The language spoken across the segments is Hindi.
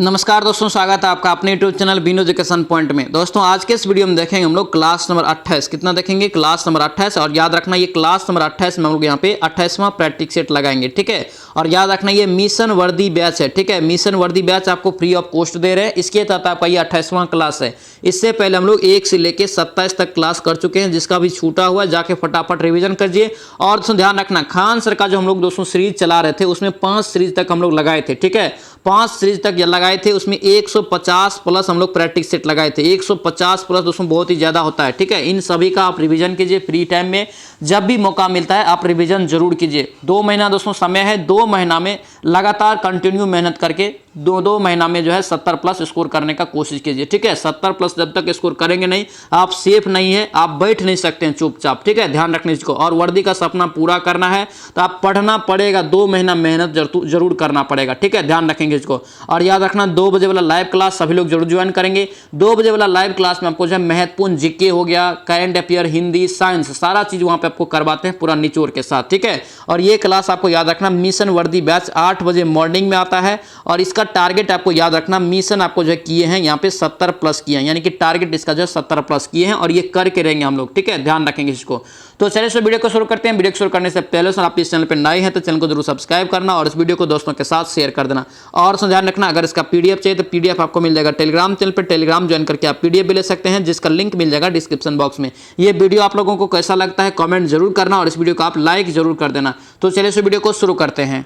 नमस्कार दोस्तों, स्वागत है आपका अपने YouTube channel Bino education point में। दोस्तों आज के इस वीडियो में देखेंगे हम लोग क्लास नंबर 28। कितना देखेंगे? Class number 28। और याद रखना ये क्लास नंबर 28 में हम लोग यहाँ पे 28वां प्रैक्टिस सेट लगाएंगे, ठीक है। और याद रखना ये मिशन वर्दी बैच है, ठीक है। मिशन वर्दी बैच आपको फ्री ऑफ कॉस्ट दे रहे हैं। इसके तहत आपका ये 28वां क्लास है। इससे पहले हम लोग 1 से लेकर 27 तक क्लास कर चुके हैं। जिसका भी छूटा हुआ जाके फटाफट रिविजन कीजिए। और दोस्तों ध्यान रखना, खान सर का जो हम लोग दोस्तों सीरीज चला रहे थे उसमें 5 सीरीज तक हम लोग लगाए थे, ठीक है। 5 सीरीज तक लगाए थे, उसमें 150 प्लस हम लोग प्रैक्टिस सेट लगाए थे। 150 प्लस दोस्तों बहुत ही ज्यादा होता है, ठीक है। इन सभी का आप रिवीजन कीजिए फ्री टाइम में, जब भी मौका मिलता है आप रिवीजन जरूर कीजिए। 2 महीना दोस्तों समय है, 2 महीना में लगातार कंटिन्यू मेहनत करके दो महीना में जो है 70 प्लस स्कोर करने का कोशिश कीजिए, ठीक है। 70 प्लस जब तक स्कोर करेंगे नहीं, आप सेफ नहीं है, आप बैठ नहीं सकते हैं चुपचाप, ठीक है। ध्यान रखने इसको। और वर्दी का सपना पूरा करना है तो आप पढ़ना पड़ेगा, 2 महीना मेहनत जरूर करना पड़ेगा, ठीक है। ध्यान रखेंगे इसको। और याद रखना 2 बजे वाला लाइव क्लास सभी लोग जरूर ज्वाइन करेंगे। 2 बजे वाला लाइव क्लास में आपको जो है महत्वपूर्ण जीके हो गया, करंट अफेयर, हिंदी, साइंस, सारा चीज वहां पे आपको करवाते हैं पूरा निचोड़ के साथ, ठीक है। और ये क्लास आपको याद रखना मिशन वर्दी बैच 8 बजे मॉर्निंग में आता है। और इसका टारगेट आपको याद रखना, मिशन आपको जो है किए हैं यहाँ पे 70 प्लस किए हैं, यानी कि टारगेट इसका जो है 70 प्लस किए हैं। और ये करके रहेंगे हम लोग, ठीक है। ध्यान रखेंगे इसको। तो चलिए इस वीडियो को शुरू करते हैं। वीडियो को शुरू करने से पहले सर आप इस चैनल पर नए हैं तो चैनल को जरूर सब्सक्राइब करना और इस वीडियो को दोस्तों के साथ शेयर कर देना। और ध्यान रखना, अगर इसका पीडीएफ चाहिए तो पीडीएफ आपको मिल जाएगा टेलीग्राम चैनल पर। टेलीग्राम ज्वाइन करके आप पीडीएफ भी ले सकते हैं, जिसका लिंक मिल जाएगा डिस्क्रिप्शन बॉक्स में। ये वीडियो आप लोगों को कैसा लगता है कमेंट जरूर करना और इस वीडियो को आप लाइक जरूर कर देना। तो चलिए इस वीडियो को शुरू करते हैं।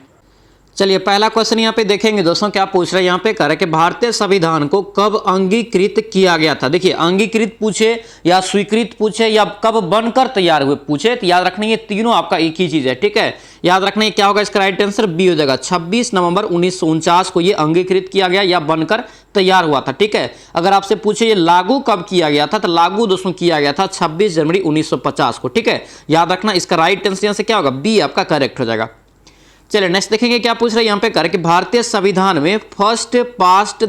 चलिए पहला क्वेश्चन यहाँ पे देखेंगे दोस्तों, क्या पूछ रहे हैं यहाँ पे, कह रहे कि भारतीय संविधान को कब अंगीकृत किया गया था। देखिए अंगीकृत पूछे या स्वीकृत पूछे या कब बनकर तैयार हुए पूछे, तो याद रखना ये तीनों आपका एक ही चीज है, ठीक है। याद रखना ये क्या होगा, इसका राइट आंसर बी हो जाएगा। 26 नवंबर 1949 को ये अंगीकृत किया गया या बनकर तैयार हुआ था, ठीक है। अगर आपसे पूछे ये लागू कब किया गया था, तो लागू दोस्तों किया गया था 26 जनवरी 1950 को, ठीक है। याद रखना इसका राइट आंसर से क्या होगा, बी आपका करेक्ट हो जाएगा। चलिए नेक्स्ट देखेंगे क्या पूछ रहे हैं यहाँ पे, कर कि भारतीय संविधान में फर्स्ट पास्ट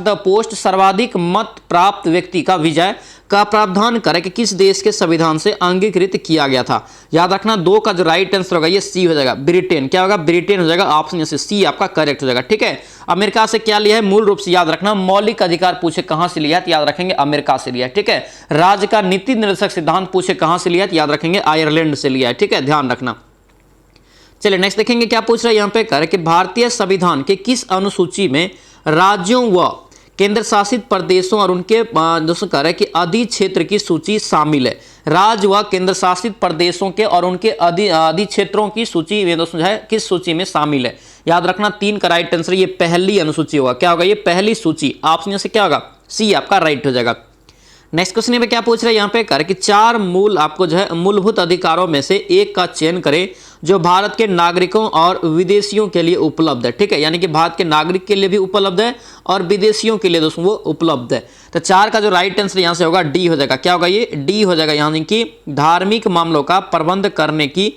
द पोस्ट सर्वाधिक मत प्राप्त व्यक्ति का विजय का प्रावधान करे कि किस देश के संविधान से अंगीकृत किया गया था। याद रखना 2 का जो राइट आंसर होगा ये सी हो जाएगा, ब्रिटेन। क्या होगा, ब्रिटेन हो जाएगा। ऑप्शन से सी आपका करेक्ट हो जाएगा, ठीक है। अमेरिका से क्या लिया है, मूल रूप से याद रखना मौलिक अधिकार पूछे कहां से लिया है, तो याद रखेंगे अमेरिका से लिया है, ठीक है। राज्य का नीति निर्देशक सिद्धांत पूछे कहां से लिया है, तो याद रखेंगे आयरलैंड से लिया है, ठीक है। ध्यान रखना। चलिए नेक्स्ट देखेंगे क्या पूछ रहा है यहाँ पे, कर कि भारतीय संविधान के किस अनुसूची में राज्यों व केंद्र शासित प्रदेशों और उनके दोस्तों कह रहे हैं कि अधिक्षेत्र की सूची शामिल है। राज्य व केंद्र शासित प्रदेशों के और उनके अधिक्षेत्रों की सूची में दोस्तों है किस सूची में शामिल है। याद रखना 3 का राइट आंसर ये पहली अनुसूची होगा। क्या होगा, ये पहली सूची। ऑप्शन से क्या होगा, सी आपका राइट हो जाएगा। नेक्स्ट क्वेश्चन में क्या पूछ रहे हैं यहाँ पे, कर कि 4 मूल आपको जो है मूलभूत अधिकारों में से एक का चयन करें जो भारत के नागरिकों और विदेशियों के लिए उपलब्ध है, ठीक है। यानी कि भारत के नागरिक के लिए भी उपलब्ध है और विदेशियों के लिए दोस्तों वो उपलब्ध है। तो 4 का जो राइट आंसर यहाँ से होगा डी हो जाएगा। क्या होगा, ये डी हो जाएगा। यानी कि धार्मिक मामलों का प्रबंध करने की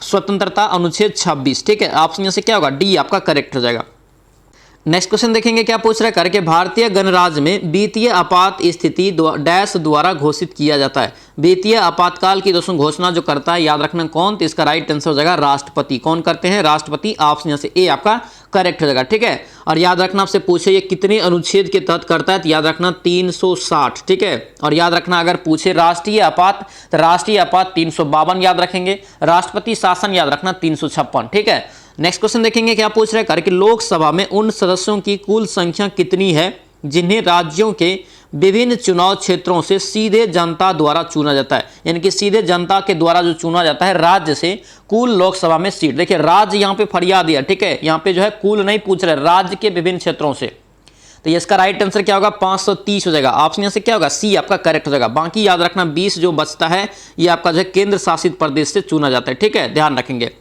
स्वतंत्रता अनुच्छेद 26, ठीक है। ऑप्शन से क्या होगा, डी आपका करेक्ट हो जाएगा। नेक्स्ट क्वेश्चन देखेंगे क्या पूछ रहा है, करके भारतीय गणराज्य में वित्तीय आपात स्थिति डैश द्वारा घोषित किया जाता है। वित्तीय आपातकाल की दोस्तों घोषणा जो करता है याद रखना कौन, तो इसका राइट आंसर हो जाएगा राष्ट्रपति। कौन करते हैं, राष्ट्रपति। ऑप्शन से ए आपका करेक्ट हो जाएगा, ठीक है। और याद रखना आपसे पूछे ये कितने अनुच्छेद के तहत करता है, तो याद रखना 360, ठीक है। और याद रखना अगर पूछे राष्ट्रीय आपात, तो राष्ट्रीय आपात 352 याद रखेंगे। राष्ट्रपति शासन याद रखना 356, ठीक है। नेक्स्ट क्वेश्चन देखेंगे क्या पूछ रहे हैं, कि लोकसभा में उन सदस्यों की कुल संख्या कितनी है जिन्हें राज्यों के विभिन्न चुनाव क्षेत्रों से सीधे जनता द्वारा चुना जाता है। यानी कि सीधे जनता के द्वारा जो चुना जाता है राज्य से कुल लोकसभा में सीट। देखिए राज्य यहाँ पे फरिया दिया, ठीक है। यहाँ पे जो है कुल नहीं पूछ रहे, राज्य के विभिन्न क्षेत्रों से। तो इसका राइट आंसर क्या होगा, 530 हो जाएगा। ऑप्शन से क्या होगा, सी आपका करेक्ट हो जाएगा। बाकी याद रखना 20 जो बचता है ये आपका जो है केंद्र शासित प्रदेश से चुना जाता है, ठीक है। ध्यान रखेंगे।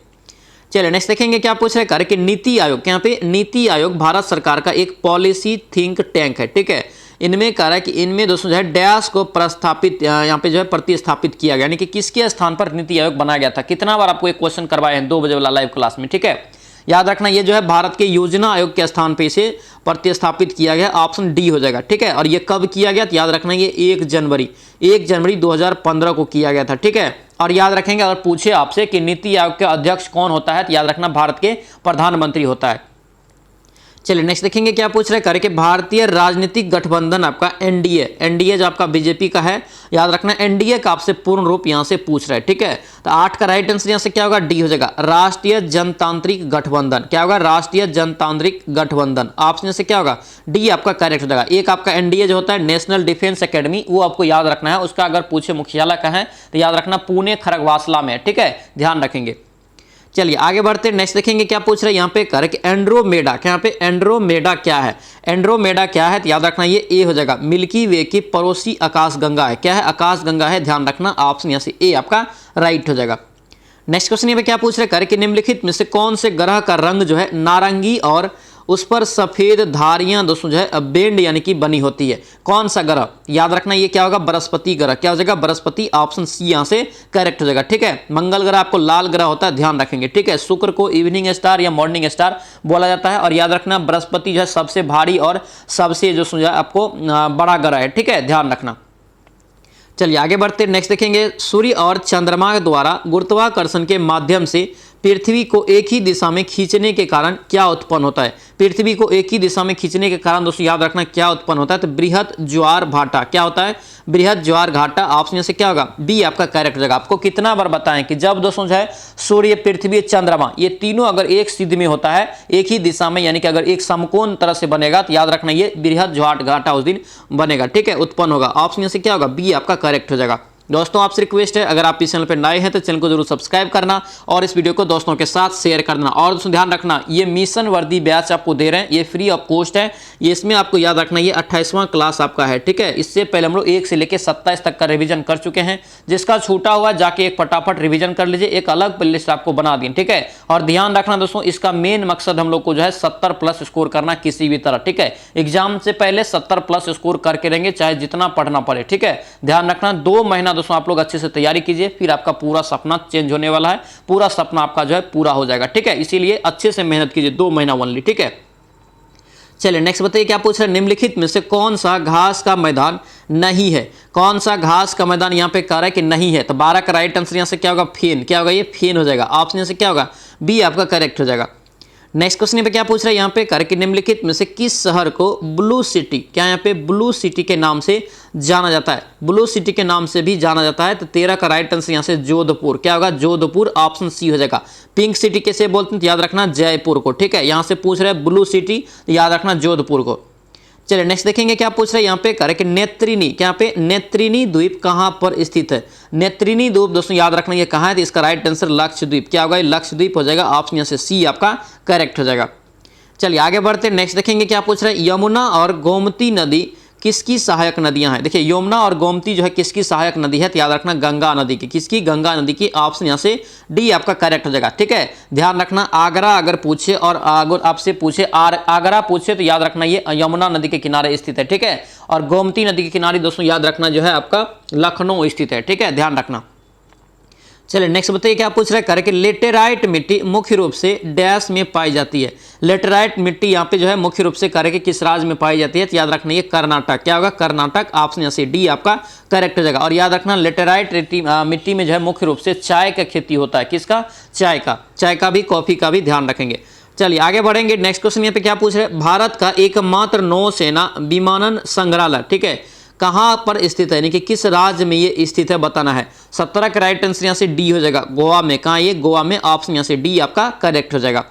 चलिए नेक्स्ट देखेंगे क्या पूछ रहे हैं, कि नीति आयोग, यहाँ पे नीति आयोग भारत सरकार का एक पॉलिसी थिंक टैंक है, ठीक है। इनमें कह रहा है कि इनमें दोस्तों जो है डैश को प्रस्थापित यहाँ पे जो है प्रतिस्थापित किया गया, यानी कि किसके स्थान पर नीति आयोग बनाया गया था। कितना बार आपको एक क्वेश्चन करवाए हैं 2 बजे वाला लाइव क्लास में, ठीक है। याद रखना ये जो है भारत के योजना आयोग के स्थान पे इसे प्रतिस्थापित किया गया। ऑप्शन डी हो जाएगा, ठीक है। और ये कब किया गया, तो याद रखना ये 1 जनवरी 2015 को किया गया था, ठीक है। और याद रखेंगे अगर पूछे आपसे कि नीति आयोग के अध्यक्ष कौन होता है, तो याद रखना भारत के प्रधानमंत्री होता है। चलिए नेक्स्ट देखेंगे क्या पूछ रहा है, करके भारतीय राजनीतिक गठबंधन आपका एनडीए, एनडीए जो आपका बीजेपी का है, याद रखना एनडीए का आपसे पूर्ण रूप यहां से पूछ रहा है, ठीक है। तो 8 का राइट आंसर यहां से क्या होगा, डी हो जाएगा, राष्ट्रीय जनतांत्रिक गठबंधन। क्या होगा, राष्ट्रीय जनतांत्रिक गठबंधन। ऑप्शन से क्या होगा, डी आपका करेक्ट हो जाएगा। एक आपका एनडीए जो होता है नेशनल डिफेंस एकेडमी, वो आपको याद रखना है। उसका अगर पूछे मुख्यालय का है तो याद रखना पुणे खरगवासला में, ठीक है, ध्यान रखेंगे। चलिए आगे बढ़ते, नेक्स्ट देखेंगे क्या पूछ रहे हैं यहाँ पे, करेक्ट एंड्रोमेडा। क्या यहाँ पे एंड्रोमेडा क्या है, एंड्रोमेडा क्या है, तो याद रखना ये ए हो जाएगा, मिल्की वे की पड़ोसी आकाश गंगा है। क्या है, आकाश गंगा है, ध्यान रखना। ऑप्शन यहाँ से ए आपका राइट हो जाएगा। नेक्स्ट क्वेश्चन यहाँ पे क्या पूछ रहे हैं, करेक्ट निम्नलिखित में से कौन से ग्रह का रंग जो है नारंगी और उस पर सफेद धारियां दोस्तों जो है बेंड यानी कि बनी होती है, कौन सा ग्रह, याद रखना ये क्या होगा, बृहस्पति ग्रह। क्या हो जाएगा, बृहस्पति। ऑप्शन सी यहां से करेक्ट हो जाएगा, ठीक है। मंगल ग्रह आपको लाल ग्रह होता है, ध्यान रखेंगे, ठीक है। शुक्र को इवनिंग स्टार या मॉर्निंग स्टार बोला जाता है। और याद रखना बृहस्पति जो है सबसे भारी और सबसे जो आपको बड़ा ग्रह है, ठीक है, ध्यान रखना। चलिए आगे बढ़ते, नेक्स्ट देखेंगे, सूर्य और चंद्रमा द्वारा गुरुत्वाकर्षण के माध्यम से पृथ्वी को एक ही दिशा में खींचने के कारण क्या उत्पन्न होता है। पृथ्वी को एक ही दिशा में खींचने के कारण दोस्तों याद रखना क्या उत्पन्न होता है, तो बृहद ज्वार भाटा। क्या होता है, बृहद ज्वार घाटा। ऑप्शन से क्या होगा, बी आपका करेक्ट हो जाएगा। आपको कितना बार बताएं कि जब दोस्तों जो है सूर्य, पृथ्वी, चंद्रमा ये तीनों अगर एक सिद्ध में होता है, एक ही दिशा में, यानी कि अगर एक समकोण तरह से बनेगा, तो याद रखना ये बृहद ज्वार घाटा उस दिन बनेगा, ठीक है, उत्पन्न होगा। ऑप्शन से क्या होगा, बी आपका करेक्ट हो जाएगा। दोस्तों आपसे रिक्वेस्ट है, अगर आप इस चैनल पर नए हैं तो चैनल को जरूर सब्सक्राइब करना और इस वीडियो को दोस्तों के साथ शेयर कर देना। और दोस्तों ध्यान रखना, ये मिशन वर्दी बैच आपको दे रहे हैं, ये फ्री ऑफ कॉस्ट है। ये इसमें आपको याद रखना ये 28वां क्लास आपका है, ठीक है। इससे पहले हम लोग 1 से लेकर 27 तक का रिवीजन कर चुके हैं। जिसका छूटा हुआ जाके एक फटाफट रिवीजन कर लीजिए, एक अलग प्लेलिस्ट आपको बना दी, ठीक है। और ध्यान रखना दोस्तों, इसका मेन मकसद हम लोग को जो है 70+ स्कोर करना किसी भी तरह, ठीक है। एग्जाम से पहले 70+ स्कोर करके रहेंगे, चाहे जितना पढ़ना पड़े, ठीक है। ध्यान रखना 2 महीना दोस्तों आप लोग अच्छे से तैयारी कीजिए, फिर आपका पूरा सपना चेंज होने वाला है, पूरा सपना आपका जो है पूरा हो जाएगा, ठीक है। इसीलिए अच्छे से मेहनत कीजिए, 2 महीना ओनली, ठीक है। चलिए नेक्स्ट बताइए क्या पूछ रहे हैं, निम्नलिखित में से कौन सा घास का मैदान नहीं है। कौन सा घास का मैदान यहाँ पे कह रहा है कि नहीं है, तो 12 का राइट आंसर यहाँ से क्या होगा, फेन। क्या होगा, ये फेन हो जाएगा। ऑप्शन से क्या होगा, बी आपका करेक्ट हो जाएगा। नेक्स्ट क्वेश्चन पे क्या पूछ रहा है यहाँ पे, करके निम्नलिखित में से किस शहर को ब्लू सिटी, क्या यहाँ पे ब्लू सिटी के नाम से जाना जाता है, ब्लू सिटी के नाम से भी जाना जाता है। तो 13 का राइट आंसर यहाँ से जोधपुर। क्या होगा, जोधपुर। ऑप्शन सी हो जाएगा। पिंक सिटी कैसे बोलते हैं, तो याद रखना जयपुर को, ठीक है। यहाँ से पूछ रहे हैं ब्लू सिटी, याद रखना जोधपुर को। चलिए नेक्स्ट देखेंगे क्या पूछ रहे हैं यहाँ पे, करेक्ट नेत्रिनी। क्या यहाँ पे नेत्रिनी द्वीप कहाँ पर स्थित है। नेत्रिनी द्वीप दोस्तों याद रखना ये कहाँ है, तो इसका राइट आंसर लक्षद्वीप। क्या होगा, लक्षद्वीप हो जाएगा। ऑप्शन यहाँ से सी आपका करेक्ट हो जाएगा। चलिए आगे बढ़ते, नेक्स्ट देखेंगे क्या पूछ रहे हैं, यमुना और गोमती नदी किसकी सहायक नदियां हैं। देखिए यमुना और गोमती जो है किसकी सहायक नदी है, तो याद रखना गंगा नदी की। किसकी, गंगा नदी की। ऑप्शन यहाँ से डी आपका करेक्ट हो जाएगा, ठीक है। ध्यान रखना आगरा अगर पूछे और अगर आपसे पूछे आगरा पूछे तो याद रखना ये यमुना नदी के किनारे स्थित है, ठीक है। और गोमती नदी के किनारे दोस्तों याद रखना जो है आपका लखनऊ स्थित है, ठीक है, ध्यान रखना। चलिए नेक्स्ट बताइए क्या पूछ रहा है, करके लेटेराइट मिट्टी मुख्य रूप से डैश में पाई जाती है। लेटेराइट मिट्टी यहाँ पे जो है मुख्य रूप से करके किस राज्य में पाई जाती है, तो याद रखना ये कर्नाटक। क्या होगा, कर्नाटक। ऑप्शन यहाँ से डी आपका करेक्ट हो जाएगा। और याद रखना लेटेराइट मिट्टी में जो है मुख्य रूप से चाय का खेती होता है। किसका, चाय का। चाय का भी, कॉफी का भी, ध्यान रखेंगे। चलिए आगे बढ़ेंगे, नेक्स्ट क्वेश्चन यहाँ पे क्या पूछ रहे हैं, भारत का एकमात्र नौसेना विमानन संग्रहालय, ठीक है, कहाँ पर स्थित है, यानी कि किस राज्य में ये स्थित है बताना है। 17 का राइट आंसर यहाँ से डी हो जाएगा, गोवा में। कहाँ, ये गोवा में। ऑप्शन यहाँ से डी आपका करेक्ट हो जाएगा।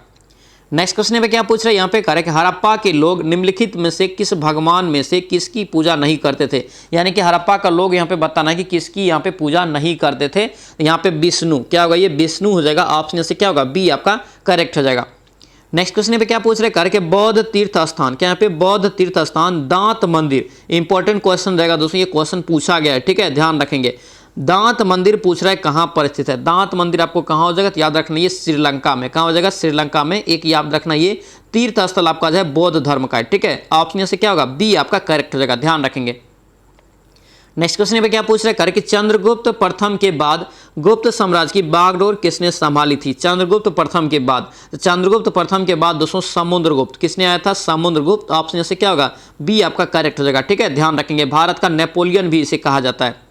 नेक्स्ट क्वेश्चन पे क्या पूछ रहे हैं यहाँ पे, करेक्ट हड़प्पा के लोग निम्नलिखित में से किस भगवान में से किसकी पूजा नहीं करते थे। यानी कि हड़प्पा का लोग यहाँ पे बताना है कि किसकी यहाँ पे पूजा नहीं करते थे। यहाँ पे विष्णु। क्या होगा, ये विष्णु हो जाएगा। ऑप्शन से क्या होगा, बी आपका करेक्ट हो जाएगा। नेक्स्ट क्वेश्चन पे क्या पूछ रहे, करके बौद्ध तीर्थ स्थान। क्या यहाँ पे बौद्ध तीर्थ स्थान दांत मंदिर। इंपॉर्टेंट क्वेश्चन रहेगा दोस्तों, ये क्वेश्चन पूछा गया है, ठीक है, ध्यान रखेंगे। दांत मंदिर पूछ रहा है कहाँ पर स्थित है। दांत मंदिर आपको कहाँ हो जाएगा, तो याद रखना ये श्रीलंका में। कहाँ हो जाएगा, श्रीलंका में। एक याद रखना ये तीर्थ स्थल आपका जो है बौद्ध धर्म का है, ठीक है। ऑप्शन से क्या होगा, बी आपका करेक्ट हो जाएगा, ध्यान रखेंगे। नेक्स्ट क्वेश्चन पे क्या पूछ रहे हैं, करके चंद्रगुप्त प्रथम के बाद गुप्त साम्राज्य की बागडोर किसने संभाली थी। चंद्रगुप्त प्रथम के बाद, तो चंद्रगुप्त प्रथम के बाद दोस्तों समुद्रगुप्त। किसने आया था, समुद्रगुप्त। ऑप्शन से क्या होगा, बी आपका करेक्ट हो जाएगा, ठीक है, ध्यान रखेंगे। भारत का नेपोलियन भी इसे कहा जाता है।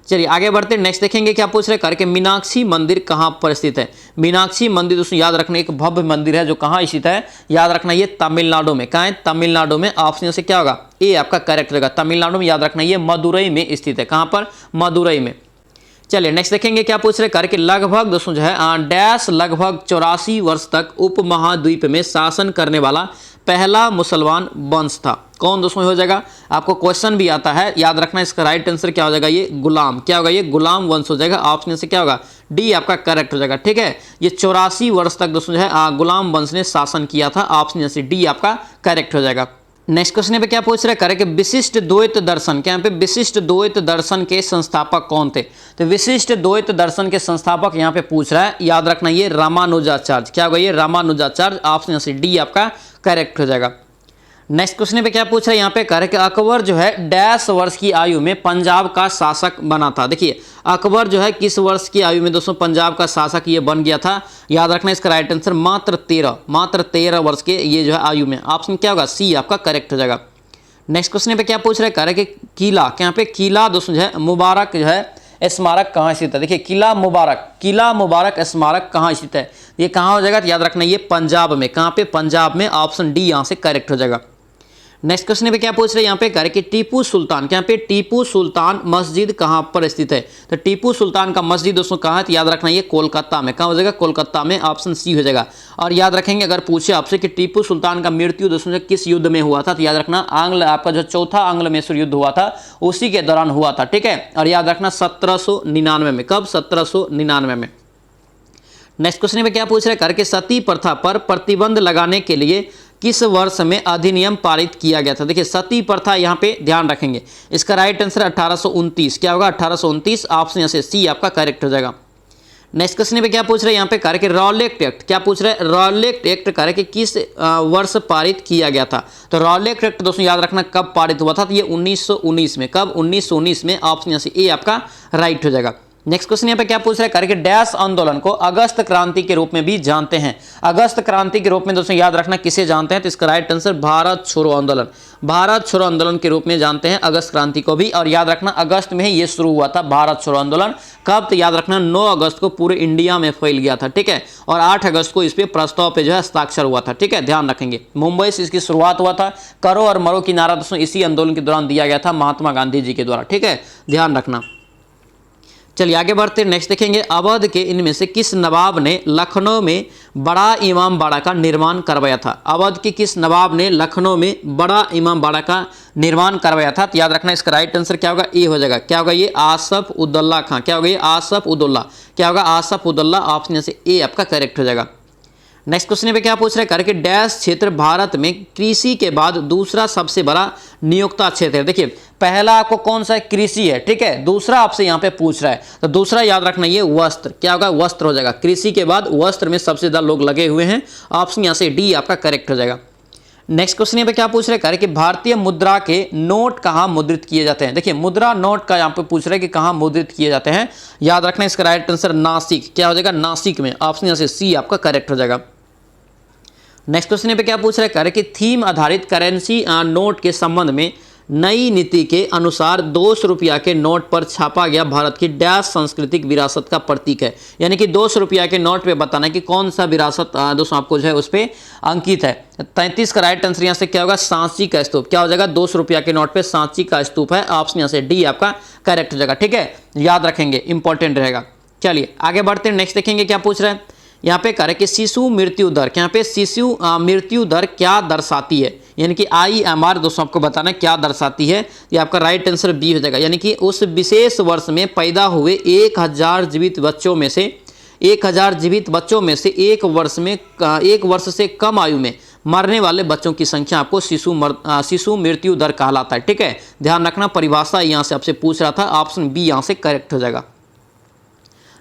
चलिए आगे बढ़ते हैं, नेक्स्ट देखेंगे क्या पूछ रहे करके मीनाक्षी मंदिर कहाँ पर स्थित है। मीनाक्षी मंदिर दोस्तों याद रखना एक भव्य मंदिर है जो कहाँ स्थित है, याद रखना ये तमिलनाडु में। कहाँ है, तमिलनाडु में। ऑप्शन से क्या होगा, ए आपका करेक्ट रहेगा। तमिलनाडु में, याद रखना ये मदुरई में स्थित है। कहाँ पर, मदुरई में। चलिए नेक्स्ट देखेंगे क्या पूछ रहे करके लगभग दोस्तों जो है डैश लगभग 84 वर्ष तक उपमहाद्वीप में शासन करने वाला पहला मुसलमान वंश था। कौन दोस्तों हो जाएगा, आपको क्वेश्चन भी आता है, याद रखना इसका राइट आंसर क्या हो जाएगा, ये गुलाम। क्या होगा, ये गुलाम वंश हो जाएगा। ऑप्शन से क्या होगा, डी आपका करेक्ट हो जाएगा। ठीक है, ये 84 वर्ष तक दोस्तों जो है गुलाम वंश ने शासन किया था। ऑप्शन से डी आपका करेक्ट हो जाएगा। नेक्स्ट क्वेश्चन पे क्या पूछ रहे हैं करें कि विशिष्ट द्वैत दर्शन, क्या यहाँ पे विशिष्ट द्वैत दर्शन के संस्थापक कौन थे। तो विशिष्ट द्वैत दर्शन के संस्थापक यहाँ पे पूछ रहा है, याद रखना ये रामानुजाचार्य। क्या होगा, ये रामानुजाचार्य। ऑप्शन से डी आपका करेक्ट हो जाएगा। नेक्स्ट क्वेश्चन पे क्या पूछ रहा है यहाँ पे करें कि अकबर जो है डैश वर्ष की आयु में पंजाब का शासक बना था। देखिए अकबर जो है किस वर्ष की आयु में दोस्तों पंजाब का शासक ये बन गया था, याद रखना इसका राइट आंसर मात्र 13 वर्ष के ये जो है आयु में। ऑप्शन क्या होगा, सी आपका करेक्ट हो जाएगा। नेक्स्ट क्वेश्चन पे क्या पूछ रहे करें कि किला, क्या यहाँ पे किला दोस्तों जो है मुबारक जो है स्मारक कहाँ स्थित है। देखिए किला मुबारक स्मारक कहाँ स्थित है, ये कहाँ हो जाएगा, तो याद रखना ये पंजाब में। कहाँ पे, पंजाब में। ऑप्शन डी यहाँ से करेक्ट हो जाएगा। नेक्स्ट क्वेश्चन पे क्या पूछ रहे हैं यहाँ पे करें कि टीपू सुल्तान, क्या यहाँ पे टीपू सुल्तान मस्जिद कहाँ पर स्थित है। तो टीपू सुल्तान का मस्जिद दोस्तों कहाँ है, तो याद रखना ये कोलकाता में। कहाँ हो जाएगा, कोलकाता में। ऑप्शन सी हो जाएगा। और याद रखेंगे अगर पूछे आपसे कि टीपू सुल्तान का मृत्यु दोस्तों किस युद्ध में हुआ था, तो याद रखना आंग्ल आपका जो चौथा आंग्ल मैसूर युद्ध हुआ था उसी के दौरान हुआ था। ठीक है, और याद रखना 1799 में। कब, 1799 में। नेक्स्ट क्वेश्चन में क्या पूछ रहे हैं करके सती प्रथा पर प्रतिबंध लगाने के लिए किस वर्ष में अधिनियम पारित किया गया था। देखिए सती प्रथा यहाँ पे ध्यान रखेंगे, इसका राइट आंसर 1829। क्या होगा, 1829। ऑप्शन यहाँ से सी आपका करेक्ट हो जाएगा। नेक्स्ट क्वेश्चन पे क्या पूछ रहे हैं यहाँ पे करके रॉलेट एक्ट, क्या पूछ रहे हैं रॉलेट एक्ट करके किस वर्ष पारित किया गया था। तो रॉलेट एक्ट दोस्तों याद रखना कब पारित हुआ था, तो ये 1919 में। कब, 1919 में। ऑप्शन यहाँ से ए आपका राइट हो जाएगा। नेक्स्ट क्वेश्चन यहाँ पे क्या पूछ रहे हैं करके डैश आंदोलन को अगस्त क्रांति के रूप में भी जानते हैं। अगस्त क्रांति के रूप में दोस्तों याद रखना किसे जानते हैं, तो इसका राइट आंसर भारत छोड़ो आंदोलन। भारत छोड़ो आंदोलन के रूप में जानते हैं अगस्त क्रांति को भी। और याद रखना अगस्त में ही ये शुरू हुआ था भारत छोड़ो आंदोलन। कब, तो याद रखना 9 अगस्त को पूरे इंडिया में फैल गया था। ठीक है, और 8 अगस्त को इस पे प्रस्ताव पे जो है हस्ताक्षर हुआ था। ठीक है, ध्यान रखेंगे। मुंबई से इसकी शुरुआत हुआ था। करो और मरो की नारा दोस्तों इसी आंदोलन के दौरान दिया गया था महात्मा गांधी जी के द्वारा। ठीक है, ध्यान रखना। चलिए आगे बढ़ते हैं, नेक्स्ट देखेंगे अवध के इनमें से किस नवाब ने लखनऊ में बड़ा इमाम बाड़ा का निर्माण करवाया था। अवध के किस नवाब ने लखनऊ में बड़ा इमाम बाड़ा का निर्माण करवाया था, तो याद रखना इसका राइट आंसर क्या होगा, ए हो जाएगा। क्या होगा, ये आसफ उद्दौला खां। क्या होगा, ये आसफ उद्दौला। क्या होगा, आसफ उद्दौला। ऑप्शन से ए आपका करेक्ट हो जाएगा। नेक्स्ट क्वेश्चन पे क्या पूछ रहे हैं करके डैश क्षेत्र भारत में कृषि के बाद दूसरा सबसे बड़ा नियोक्ता क्षेत्र है। देखिए पहला आपको कौन सा कृषि है, ठीक है, दूसरा आपसे यहाँ पे पूछ रहा है, तो दूसरा याद रखना ये वस्त्र। क्या होगा, वस्त्र हो जाएगा। कृषि के बाद वस्त्र में सबसे ज्यादा लोग लगे हुए हैं। ऑप्शन यहाँ से डी आपका करेक्ट हो जाएगा। नेक्स्ट क्वेश्चन पे क्या पूछ रहे हैं कि भारतीय मुद्रा के नोट कहाँ मुद्रित किए जाते हैं। देखिए मुद्रा नोट का यहाँ पे पूछ रहे हैं कि कहाँ मुद्रित किए जाते हैं। याद रखना इसका राइट आंसर नासिक। क्या हो जाएगा, नासिक में। ऑप्शन यहाँ से सी आपका करेक्ट हो जाएगा। नेक्स्ट क्वेश्चन पे क्या पूछ रहे हैं कि थीम आधारित करेंसी नोट के संबंध में नई नीति के अनुसार 200 रुपया के नोट पर छापा गया भारत की डैश सांस्कृतिक विरासत का प्रतीक है। यानी कि 200 रुपया के नोट पे बताना है कि कौन सा विरासत दोस्तों आपको जो है उस पर अंकित है। 33 का राइट आंसर यहाँ से क्या होगा, सांची का स्तूप। क्या हो जाएगा, 200 रुपया के नोट पे सांची का स्तूप है। ऑप्शन यहाँ से डी आपका करेक्ट हो जाएगा। ठीक है, याद रखेंगे, इंपॉर्टेंट रहेगा। चलिए आगे बढ़ते हैं, नेक्स्ट देखेंगे क्या पूछ रहे हैं यहाँ पे करें कि शिशु मृत्यु दर। यहाँ पे शिशु मृत्यु दर क्या दर्शाती है, यानी कि IMR दोस्तों आपको बताना है क्या दर्शाती है। ये आपका राइट आंसर बी हो जाएगा। यानी कि उस विशेष वर्ष में पैदा हुए 1000 जीवित बच्चों में से 1000 जीवित बच्चों में से एक वर्ष से कम आयु में मरने वाले बच्चों की संख्या आपको शिशु मृत्यु दर कहलाता है। ठीक है, ध्यान रखना, परिभाषा यहाँ से आपसे पूछ रहा था। ऑप्शन बी यहाँ से करेक्ट हो जाएगा।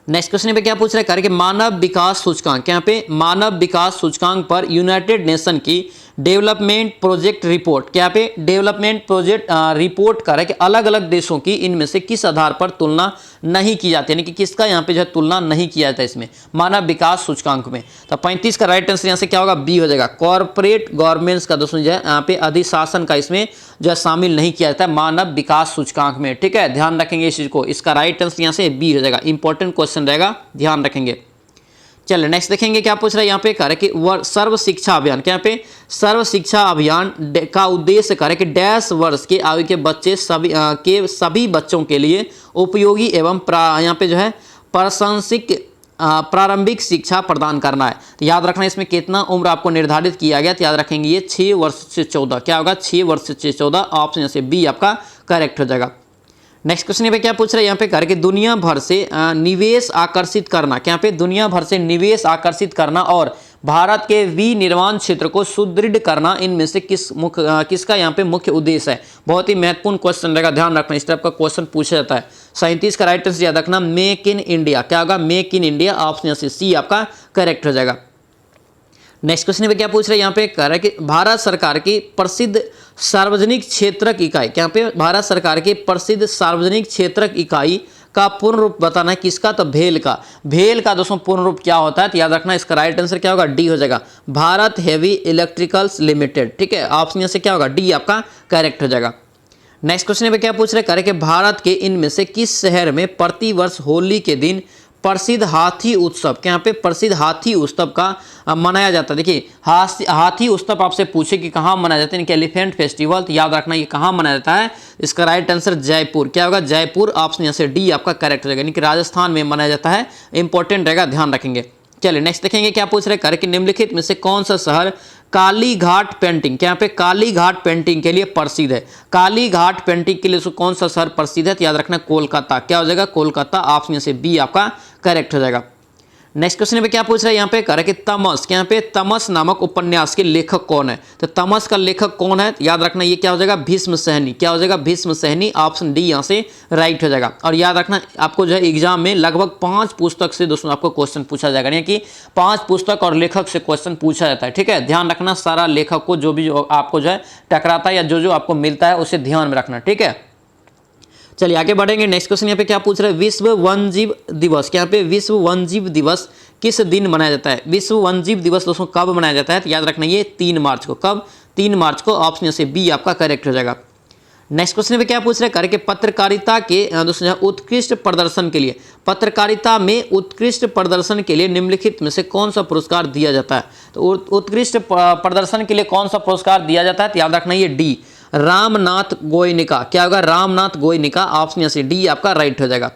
नेक्स्ट क्वेश्चन पे क्या पूछ रहे हैं करके मानव विकास सूचकांक। यहाँ पे मानव विकास सूचकांक पर यूनाइटेड नेशन की डेवलपमेंट प्रोजेक्ट रिपोर्ट, क्या पे डेवलपमेंट प्रोजेक्ट रिपोर्ट कर है कि अलग अलग देशों की इनमें से किस आधार पर तुलना नहीं की जाती, यानी कि किसका यहाँ पे जो है तुलना नहीं किया जाता इसमें मानव विकास सूचकांक में। तो 35 का राइट आंसर यहाँ से क्या होगा, बी हो जाएगा। कॉर्पोरेट गवर्नमेंट्स का दोस्तों जो है यहाँ पे अधिशासन का इसमें जो है शामिल नहीं किया जाता है मानव विकास सूचकांक में, ठीक है, ध्यान रखेंगे इस चीज को। इसका राइट आंसर यहाँ से बी हो जाएगा, इंपॉर्टेंट क्वेश्चन रहेगा, ध्यान रखेंगे। चलिए नेक्स्ट देखेंगे क्या पूछ रहा है यहाँ पे, कह रहे कि सर्व शिक्षा अभियान, क्या पे सर्व शिक्षा अभियान का उद्देश्य कह रहे कि डैश वर्ष के आयु के बच्चे सभी बच्चों के लिए उपयोगी एवं यहाँ पे जो है प्रासंगिक प्रारंभिक शिक्षा प्रदान करना है। तो याद रखना इसमें कितना उम्र आपको निर्धारित किया गया, तो याद रखेंगे ये 6 वर्ष से 14, क्या होगा 6 वर्ष से 14, ऑप्शन से बी आपका करेक्ट हो जाएगा। नेक्स्ट क्वेश्चन पे क्या पूछ रहा है यहाँ पे, कर के दुनिया भर से निवेश आकर्षित करना, क्या पे दुनिया भर से निवेश आकर्षित करना और भारत के विनिर्माण क्षेत्र को सुदृढ़ करना, इनमें से किसका यहाँ पे मुख्य उद्देश्य है। बहुत ही महत्वपूर्ण क्वेश्चन रहेगा, ध्यान रखना, इस टाइप का क्वेश्चन पूछा जाता है। 37 का राइट आंसर याद रखना, मेक इन इंडिया, क्या होगा मेक इन इंडिया, ऑप्शन से सी आपका करेक्ट हो जाएगा। नेक्स्ट क्वेश्चन पे क्या पूछ रहे हैं यहाँ पे, कह रहा है कि भारत सरकार की प्रसिद्ध सार्वजनिक क्षेत्रक इकाई, क्या पे भारत सरकार की प्रसिद्ध सार्वजनिक क्षेत्रक इकाई का पूर्ण रूप बताना है किसका, तो भेल का। भेल का दोस्तों पूर्ण रूप क्या होता है, तो याद रखना इसका राइट आंसर क्या होगा, डी हो जाएगा, भारत हेवी इलेक्ट्रिकल्स लिमिटेड, ठीक है, ऑप्शन से क्या होगा डी आपका करेक्ट हो जाएगा। नेक्स्ट क्वेश्चन पे क्या पूछ रहे हैं, कह रहे कि भारत के इनमें से किस शहर में प्रतिवर्ष होली के दिन प्रसिद्ध हाथी उत्सव, क्या यहाँ पे प्रसिद्ध हाथी उत्सव का मनाया जाता है। देखिए हाथी उत्सव आपसे पूछे कि कहाँ मनाया जाता है, यानी कि एलिफेंट फेस्टिवल, तो याद रखना ये कहाँ मनाया जाता है, इसका राइट आंसर जयपुर, क्या होगा जयपुर, ऑप्शन यहाँ से डी आपका करेक्ट रहेगा, यानी कि राजस्थान में मनाया जाता है, इंपॉर्टेंट रहेगा, ध्यान रखेंगे। चलिए नेक्स्ट देखेंगे क्या पूछ रहे हैं, कि निम्नलिखित में से कौन सा शहर काली घाट पेंटिंग, क्या यहाँ पे काली घाट पेंटिंग के लिए प्रसिद्ध है। काली घाट पेंटिंग के लिए कौन सा शहर प्रसिद्ध है, तो याद रखना कोलकाता, क्या हो जाएगा कोलकाता, ऑप्शन से बी आपका करेक्ट हो जाएगा। नेक्स्ट क्वेश्चन पे क्या पूछ रहा है यहाँ पे, कह रहा है कि तमस, क्या यहाँ पे तमस नामक उपन्यास के लेखक कौन है, तो तमस का लेखक कौन है, याद रखना ये क्या हो जाएगा भीष्म सहनी, क्या हो जाएगा भीष्म सहनी, ऑप्शन डी यहाँ से राइट हो जाएगा। और याद रखना आपको जो है एग्जाम में लगभग 5 पुस्तक से दोस्तों आपको क्वेश्चन पूछा जाएगा, यानी कि 5 पुस्तक और लेखक से क्वेश्चन पूछा जाता है, ठीक है, ध्यान रखना सारा लेखक को जो भी आपको जो है टकराता है या जो आपको मिलता है उसे ध्यान में रखना, ठीक है। चलिए आगे बढ़ेंगे। नेक्स्ट क्वेश्चन यहाँ पे क्या पूछ रहे हैं, विश्व वन्यजीव दिवस, क्या यहाँ पे विश्व वन्यजीव दिवस किस दिन मनाया जाता है। विश्व वन्यजीव दिवस दोस्तों कब मनाया जाता है, तो याद रखना ये 3 मार्च को, कब 3 मार्च को, ऑप्शन से बी आपका करेक्ट हो जाएगा। नेक्स्ट क्वेश्चन पे क्या पूछ रहे हैं, करके पत्रकारिता के दोस्तों उत्कृष्ट प्रदर्शन के लिए, पत्रकारिता में उत्कृष्ट प्रदर्शन के लिए निम्नलिखित में से कौन सा पुरस्कार दिया जाता है। तो उत्कृष्ट प्रदर्शन के लिए कौन सा पुरस्कार दिया जाता है, तो याद रखना ये डी रामनाथ गोयनिका, क्या होगा रामनाथ गोयनिका, ऑप्शन से डी आपका राइट हो जाएगा।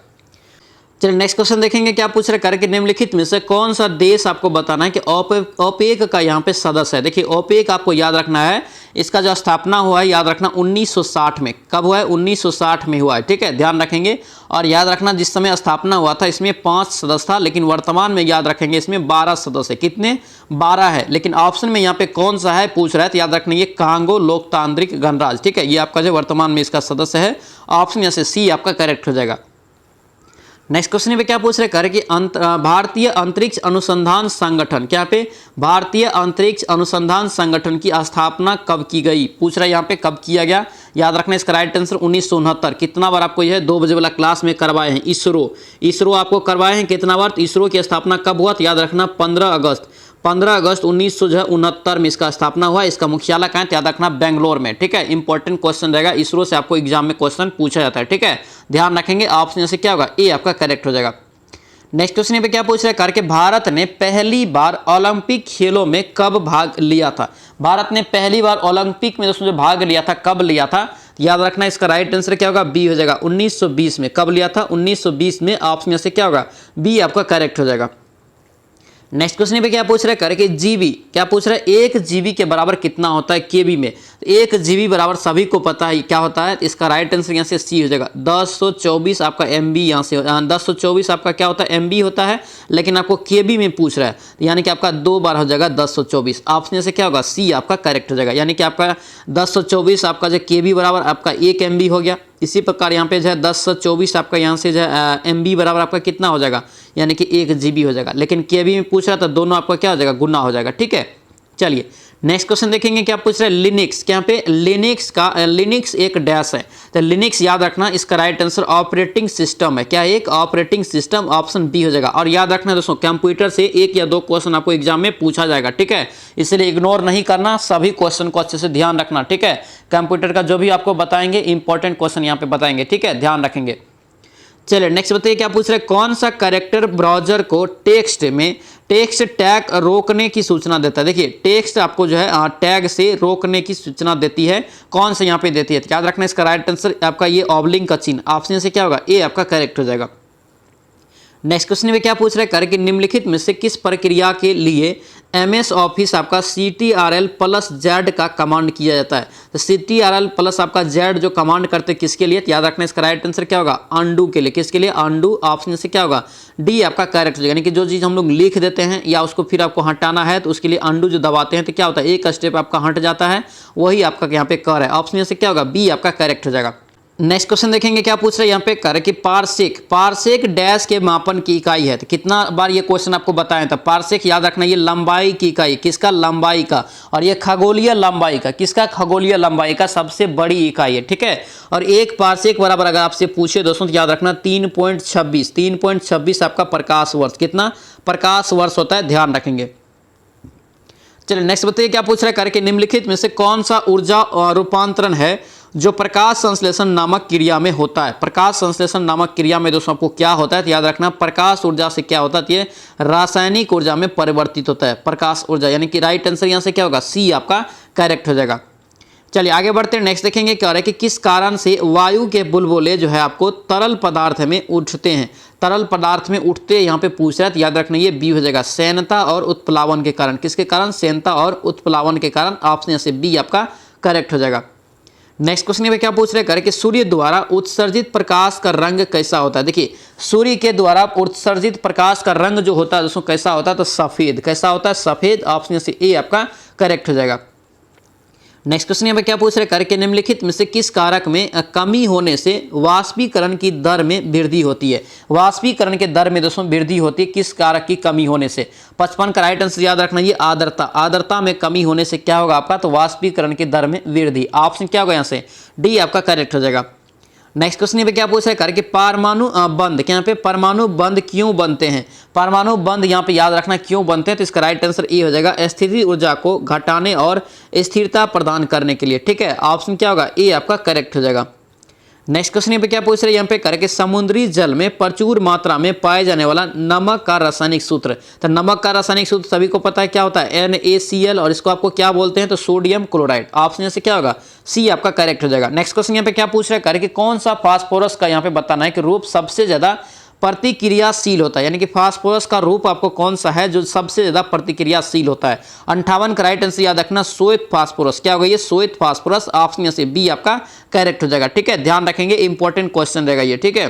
चलिए नेक्स्ट क्वेश्चन देखेंगे क्या पूछ रहे करके निम्नलिखित में से कौन सा देश आपको बताना है कि ओपेक का यहाँ पे सदस्य है। देखिए ओपेक आपको याद रखना है, इसका जो स्थापना हुआ है याद रखना 1960 में, कब हुआ है 1960 में हुआ है, ठीक है, ध्यान रखेंगे। और याद रखना जिस समय स्थापना हुआ था इसमें 5 सदस्य था, लेकिन वर्तमान में याद रखेंगे इसमें 12 सदस्य, कितने 12 है, लेकिन ऑप्शन में यहाँ पे कौन सा है पूछ रहा है, तो याद रखना ये कांगो लोकतांत्रिक गणराज्य, ठीक है, ये आपका जो वर्तमान में इसका सदस्य है, ऑप्शन यहाँ से सी आपका करेक्ट हो जाएगा। नेक्स्ट क्वेश्चन पे क्या पूछ रहे हैं कि भारतीय अंतरिक्ष अनुसंधान संगठन, क्या पे भारतीय अंतरिक्ष अनुसंधान संगठन की स्थापना कब की गई, पूछ रहा है यहाँ पे कब किया गया। याद रखना इसका राइट आंसर 1969, कितना बार आपको यह 2 बजे वाला क्लास में करवाए हैं, इसरो आपको करवाए हैं कितना बार, तो इसरो की स्थापना कब हुआ, तो याद रखना 15 अगस्त 1969 में इसका स्थापना हुआ। इसका मुख्यालय कहाँ है, याद रखना बेंगलोर में, ठीक है, इंपॉर्टेंट क्वेश्चन रहेगा, इसरो से आपको एग्जाम में क्वेश्चन पूछा जाता है, ठीक है, ध्यान रखेंगे। ऑप्शन से क्या होगा ए आपका करेक्ट हो जाएगा। नेक्स्ट क्वेश्चन पे क्या पूछ रहा है करके भारत ने पहली बार ओलंपिक खेलों में कब भाग लिया था। भारत ने पहली बार ओलंपिक में दोस्तों जो भाग लिया था कब लिया था, याद रखना इसका राइट आंसर क्या होगा बी हो जाएगा 1920 में, कब लिया था 1920 में, ऑप्शन से क्या होगा बी आपका करेक्ट हो जाएगा। नेक्स्ट क्वेश्चन पे क्या पूछ रहा है करके जीबी, क्या पूछ रहा है 1 जीबी के बराबर कितना होता है केबी में, 1 जीबी बराबर सभी को पता है क्या होता है, इसका राइट आंसर यहाँ से सी हो जाएगा 1024 आपका एमबी, यहाँ से 1024 आपका क्या होता है एमबी होता है, लेकिन आपको केबी में पूछ रहा है, यानी कि आपका 2 बार हो जाएगा 1024, ऑप्शन से क्या होगा सी आपका करेक्ट हो जाएगा, यानी कि आपका 1024 आपका जो केबी बराबर आपका 1 एमबी हो गया। इसी प्रकार यहाँ पे जो है 1024 आपका यहाँ से जो है एमबी बराबर आपका कितना हो जाएगा, यानी कि 1 जीबी हो जाएगा, लेकिन केबी में पूछ रहा था दोनों आपका क्या हो जाएगा गुना हो जाएगा, ठीक है। चलिए नेक्स्ट क्वेश्चन देखेंगे क्या पूछ रहा है, लिनिक्स, क्या पे लिनिक्स एक डैश है, तो लिनिक्स याद रखना, इसका राइट आंसर ऑपरेटिंग सिस्टम है। क्या एक ऑपरेटिंग सिस्टम, ऑप्शन बी हो जाएगा। और याद रखना दोस्तों, कंप्यूटर से 1 या 2 क्वेश्चन आपको एग्जाम में पूछा जाएगा, ठीक है, इसलिए इग्नोर नहीं करना, सभी क्वेश्चन को अच्छे से ध्यान रखना, ठीक है। कंप्यूटर का जो भी आपको बताएंगे इंपॉर्टेंट क्वेश्चन यहाँ पे बताएंगे, ठीक है, ध्यान रखेंगे। चलिए नेक्स्ट बताइए क्या पूछ रहे हैं, कौन सा कैरेक्टर ब्राउजर को टेक्स्ट टैग रोकने की सूचना देता है। देखिए टेक्स्ट आपको जो है टैग से रोकने की सूचना देती है, कौन सा यहाँ पे देती है, याद रखना इसका राइट आंसर आपका ये ऑबलिंग का चिन्ह, ऑप्शन से क्या होगा, ए आपका करेक्ट हो जाएगा। नेक्स्ट क्वेश्चन में क्या पूछ रहे हैं, कर कि निम्नलिखित में से किस प्रक्रिया के लिए MS ऑफिस आपका CTRL+Z का कमांड किया जाता है। तो CTRL+ आपका Z जो कमांड करते हैं किसके लिए, याद रखना इसका राइट आंसर क्या होगा, अनडू के लिए, किसके लिए, अनडू, ऑप्शन से क्या होगा, डी आपका करेक्ट हो जाएगा। यानी कि जो चीज़ हम लोग लिख देते हैं या उसको फिर आपको हटाना है तो उसके लिए अनडू जो दबाते हैं तो क्या होता है, एक स्टेप आपका हट जाता है, वही आपका यहाँ पे कर है, ऑप्शन से क्या होगा, बी आपका करेक्ट हो जाएगा। नेक्स्ट क्वेश्चन देखेंगे क्या पूछ रहे हैं यहाँ पे, कर कि पारसेक डैश के मापन की इकाई है। तो कितना बार ये क्वेश्चन आपको बताएं, तो पारसेक याद रखना ये लंबाई की इकाई, किसका, लंबाई का, और ये खगोलीय लंबाई का, किसका, खगोलीय लंबाई का सबसे बड़ी इकाई है, ठीक है। और एक पारसेक बराबर अगर आपसे पूछे दोस्तों तो याद रखना 3.26 आपका प्रकाश वर्ष, कितना प्रकाश वर्ष होता है, ध्यान रखेंगे। चलिए नेक्स्ट बताइए क्या पूछ रहा है, करके निम्नलिखित में से कौन सा ऊर्जा रूपांतरण है जो प्रकाश संश्लेषण नामक क्रिया में होता है। प्रकाश संश्लेषण नामक क्रिया में दोस्तों आपको क्या होता है, तो याद रखना प्रकाश ऊर्जा से क्या होता है, ये रासायनिक ऊर्जा में परिवर्तित होता है प्रकाश ऊर्जा, यानी कि राइट आंसर यहाँ से क्या होगा, सी आपका करेक्ट हो जाएगा। चलिए आगे बढ़ते हैं, नेक्स्ट देखेंगे क्या है कि किस कारण से वायु के बुलबुले जो है आपको तरल पदार्थ में उठते हैं, तरल पदार्थ में उठते यहाँ पे पूछ रहा है, तो याद रखना ये बी हो जाएगा, सेनता और उत्प्लावन के कारण, किसके कारण, सेनता और उत्प्लावन के कारण, ऑप्शन से बी आपका करेक्ट हो जाएगा। नेक्स्ट क्वेश्चन में क्या पूछ रहे हैं, कि सूर्य द्वारा उत्सर्जित प्रकाश का रंग कैसा होता है। देखिए सूर्य के द्वारा उत्सर्जित प्रकाश का रंग जो होता है दोस्तों कैसा होता है, तो सफेद, कैसा होता है, सफेद, ऑप्शन से ए आपका करेक्ट हो जाएगा। नेक्स्ट क्वेश्चन में क्या पूछ रहे हैं, करके निम्नलिखित में से किस कारक में कमी होने से वाष्पीकरण की दर में वृद्धि होती है। वाष्पीकरण के दर में दोस्तों वृद्धि होती है किस कारक की कमी होने से। 55 का राइट आंसर याद रखना ये आर्द्रता, आर्द्रता में कमी होने से क्या होगा आपका, तो वाष्पीकरण की दर में वृद्धि, ऑप्शन क्या होगा यहाँ से डी आपका करेक्ट हो जाएगा। नेक्स्ट क्वेश्चन पे क्या पूछ रहा है, करके परमाणु बंध, यहाँ पे परमाणु बंध क्यों बनते हैं। परमाणु बंध यहाँ पे याद रखना क्यों बनते हैं, तो इसका राइट आंसर ए हो जाएगा, स्थिति ऊर्जा को घटाने और स्थिरता प्रदान करने के लिए, ठीक है, ऑप्शन क्या होगा, ए आपका करेक्ट हो जाएगा। नेक्स्ट क्वेश्चन पे क्या पूछ रहे हैं, यहाँ पे करके समुद्री जल में प्रचुर मात्रा में पाए जाने वाला नमक का रासायनिक सूत्र। तो नमक का रासायनिक सूत्र सभी को पता है क्या होता है, NaCl, और इसको आपको क्या बोलते हैं, तो सोडियम क्लोराइड, ऑप्शन से क्या होगा, सी आपका करेक्ट हो जाएगा। नेक्स्ट क्वेश्चन यहाँ पे क्या पूछ रहा है, करके कौन सा फास्फोरस का यहाँ पे बताना है कि रूप सबसे ज्यादा प्रतिक्रियाशील होता है, यानी कि फास्फोरस का रूप आपको कौन सा है जो सबसे ज्यादा प्रतिक्रियाशील होता है। 58 का राइट आंसर याद रखना श्वेत फास्फोरस, क्या होगा ये श्वेत फास्फोरस, ऑप्शन से बी आपका करेक्ट हो जाएगा, ठीक है, ध्यान रखेंगे इंपॉर्टेंट क्वेश्चन रहेगा ये, ठीक है।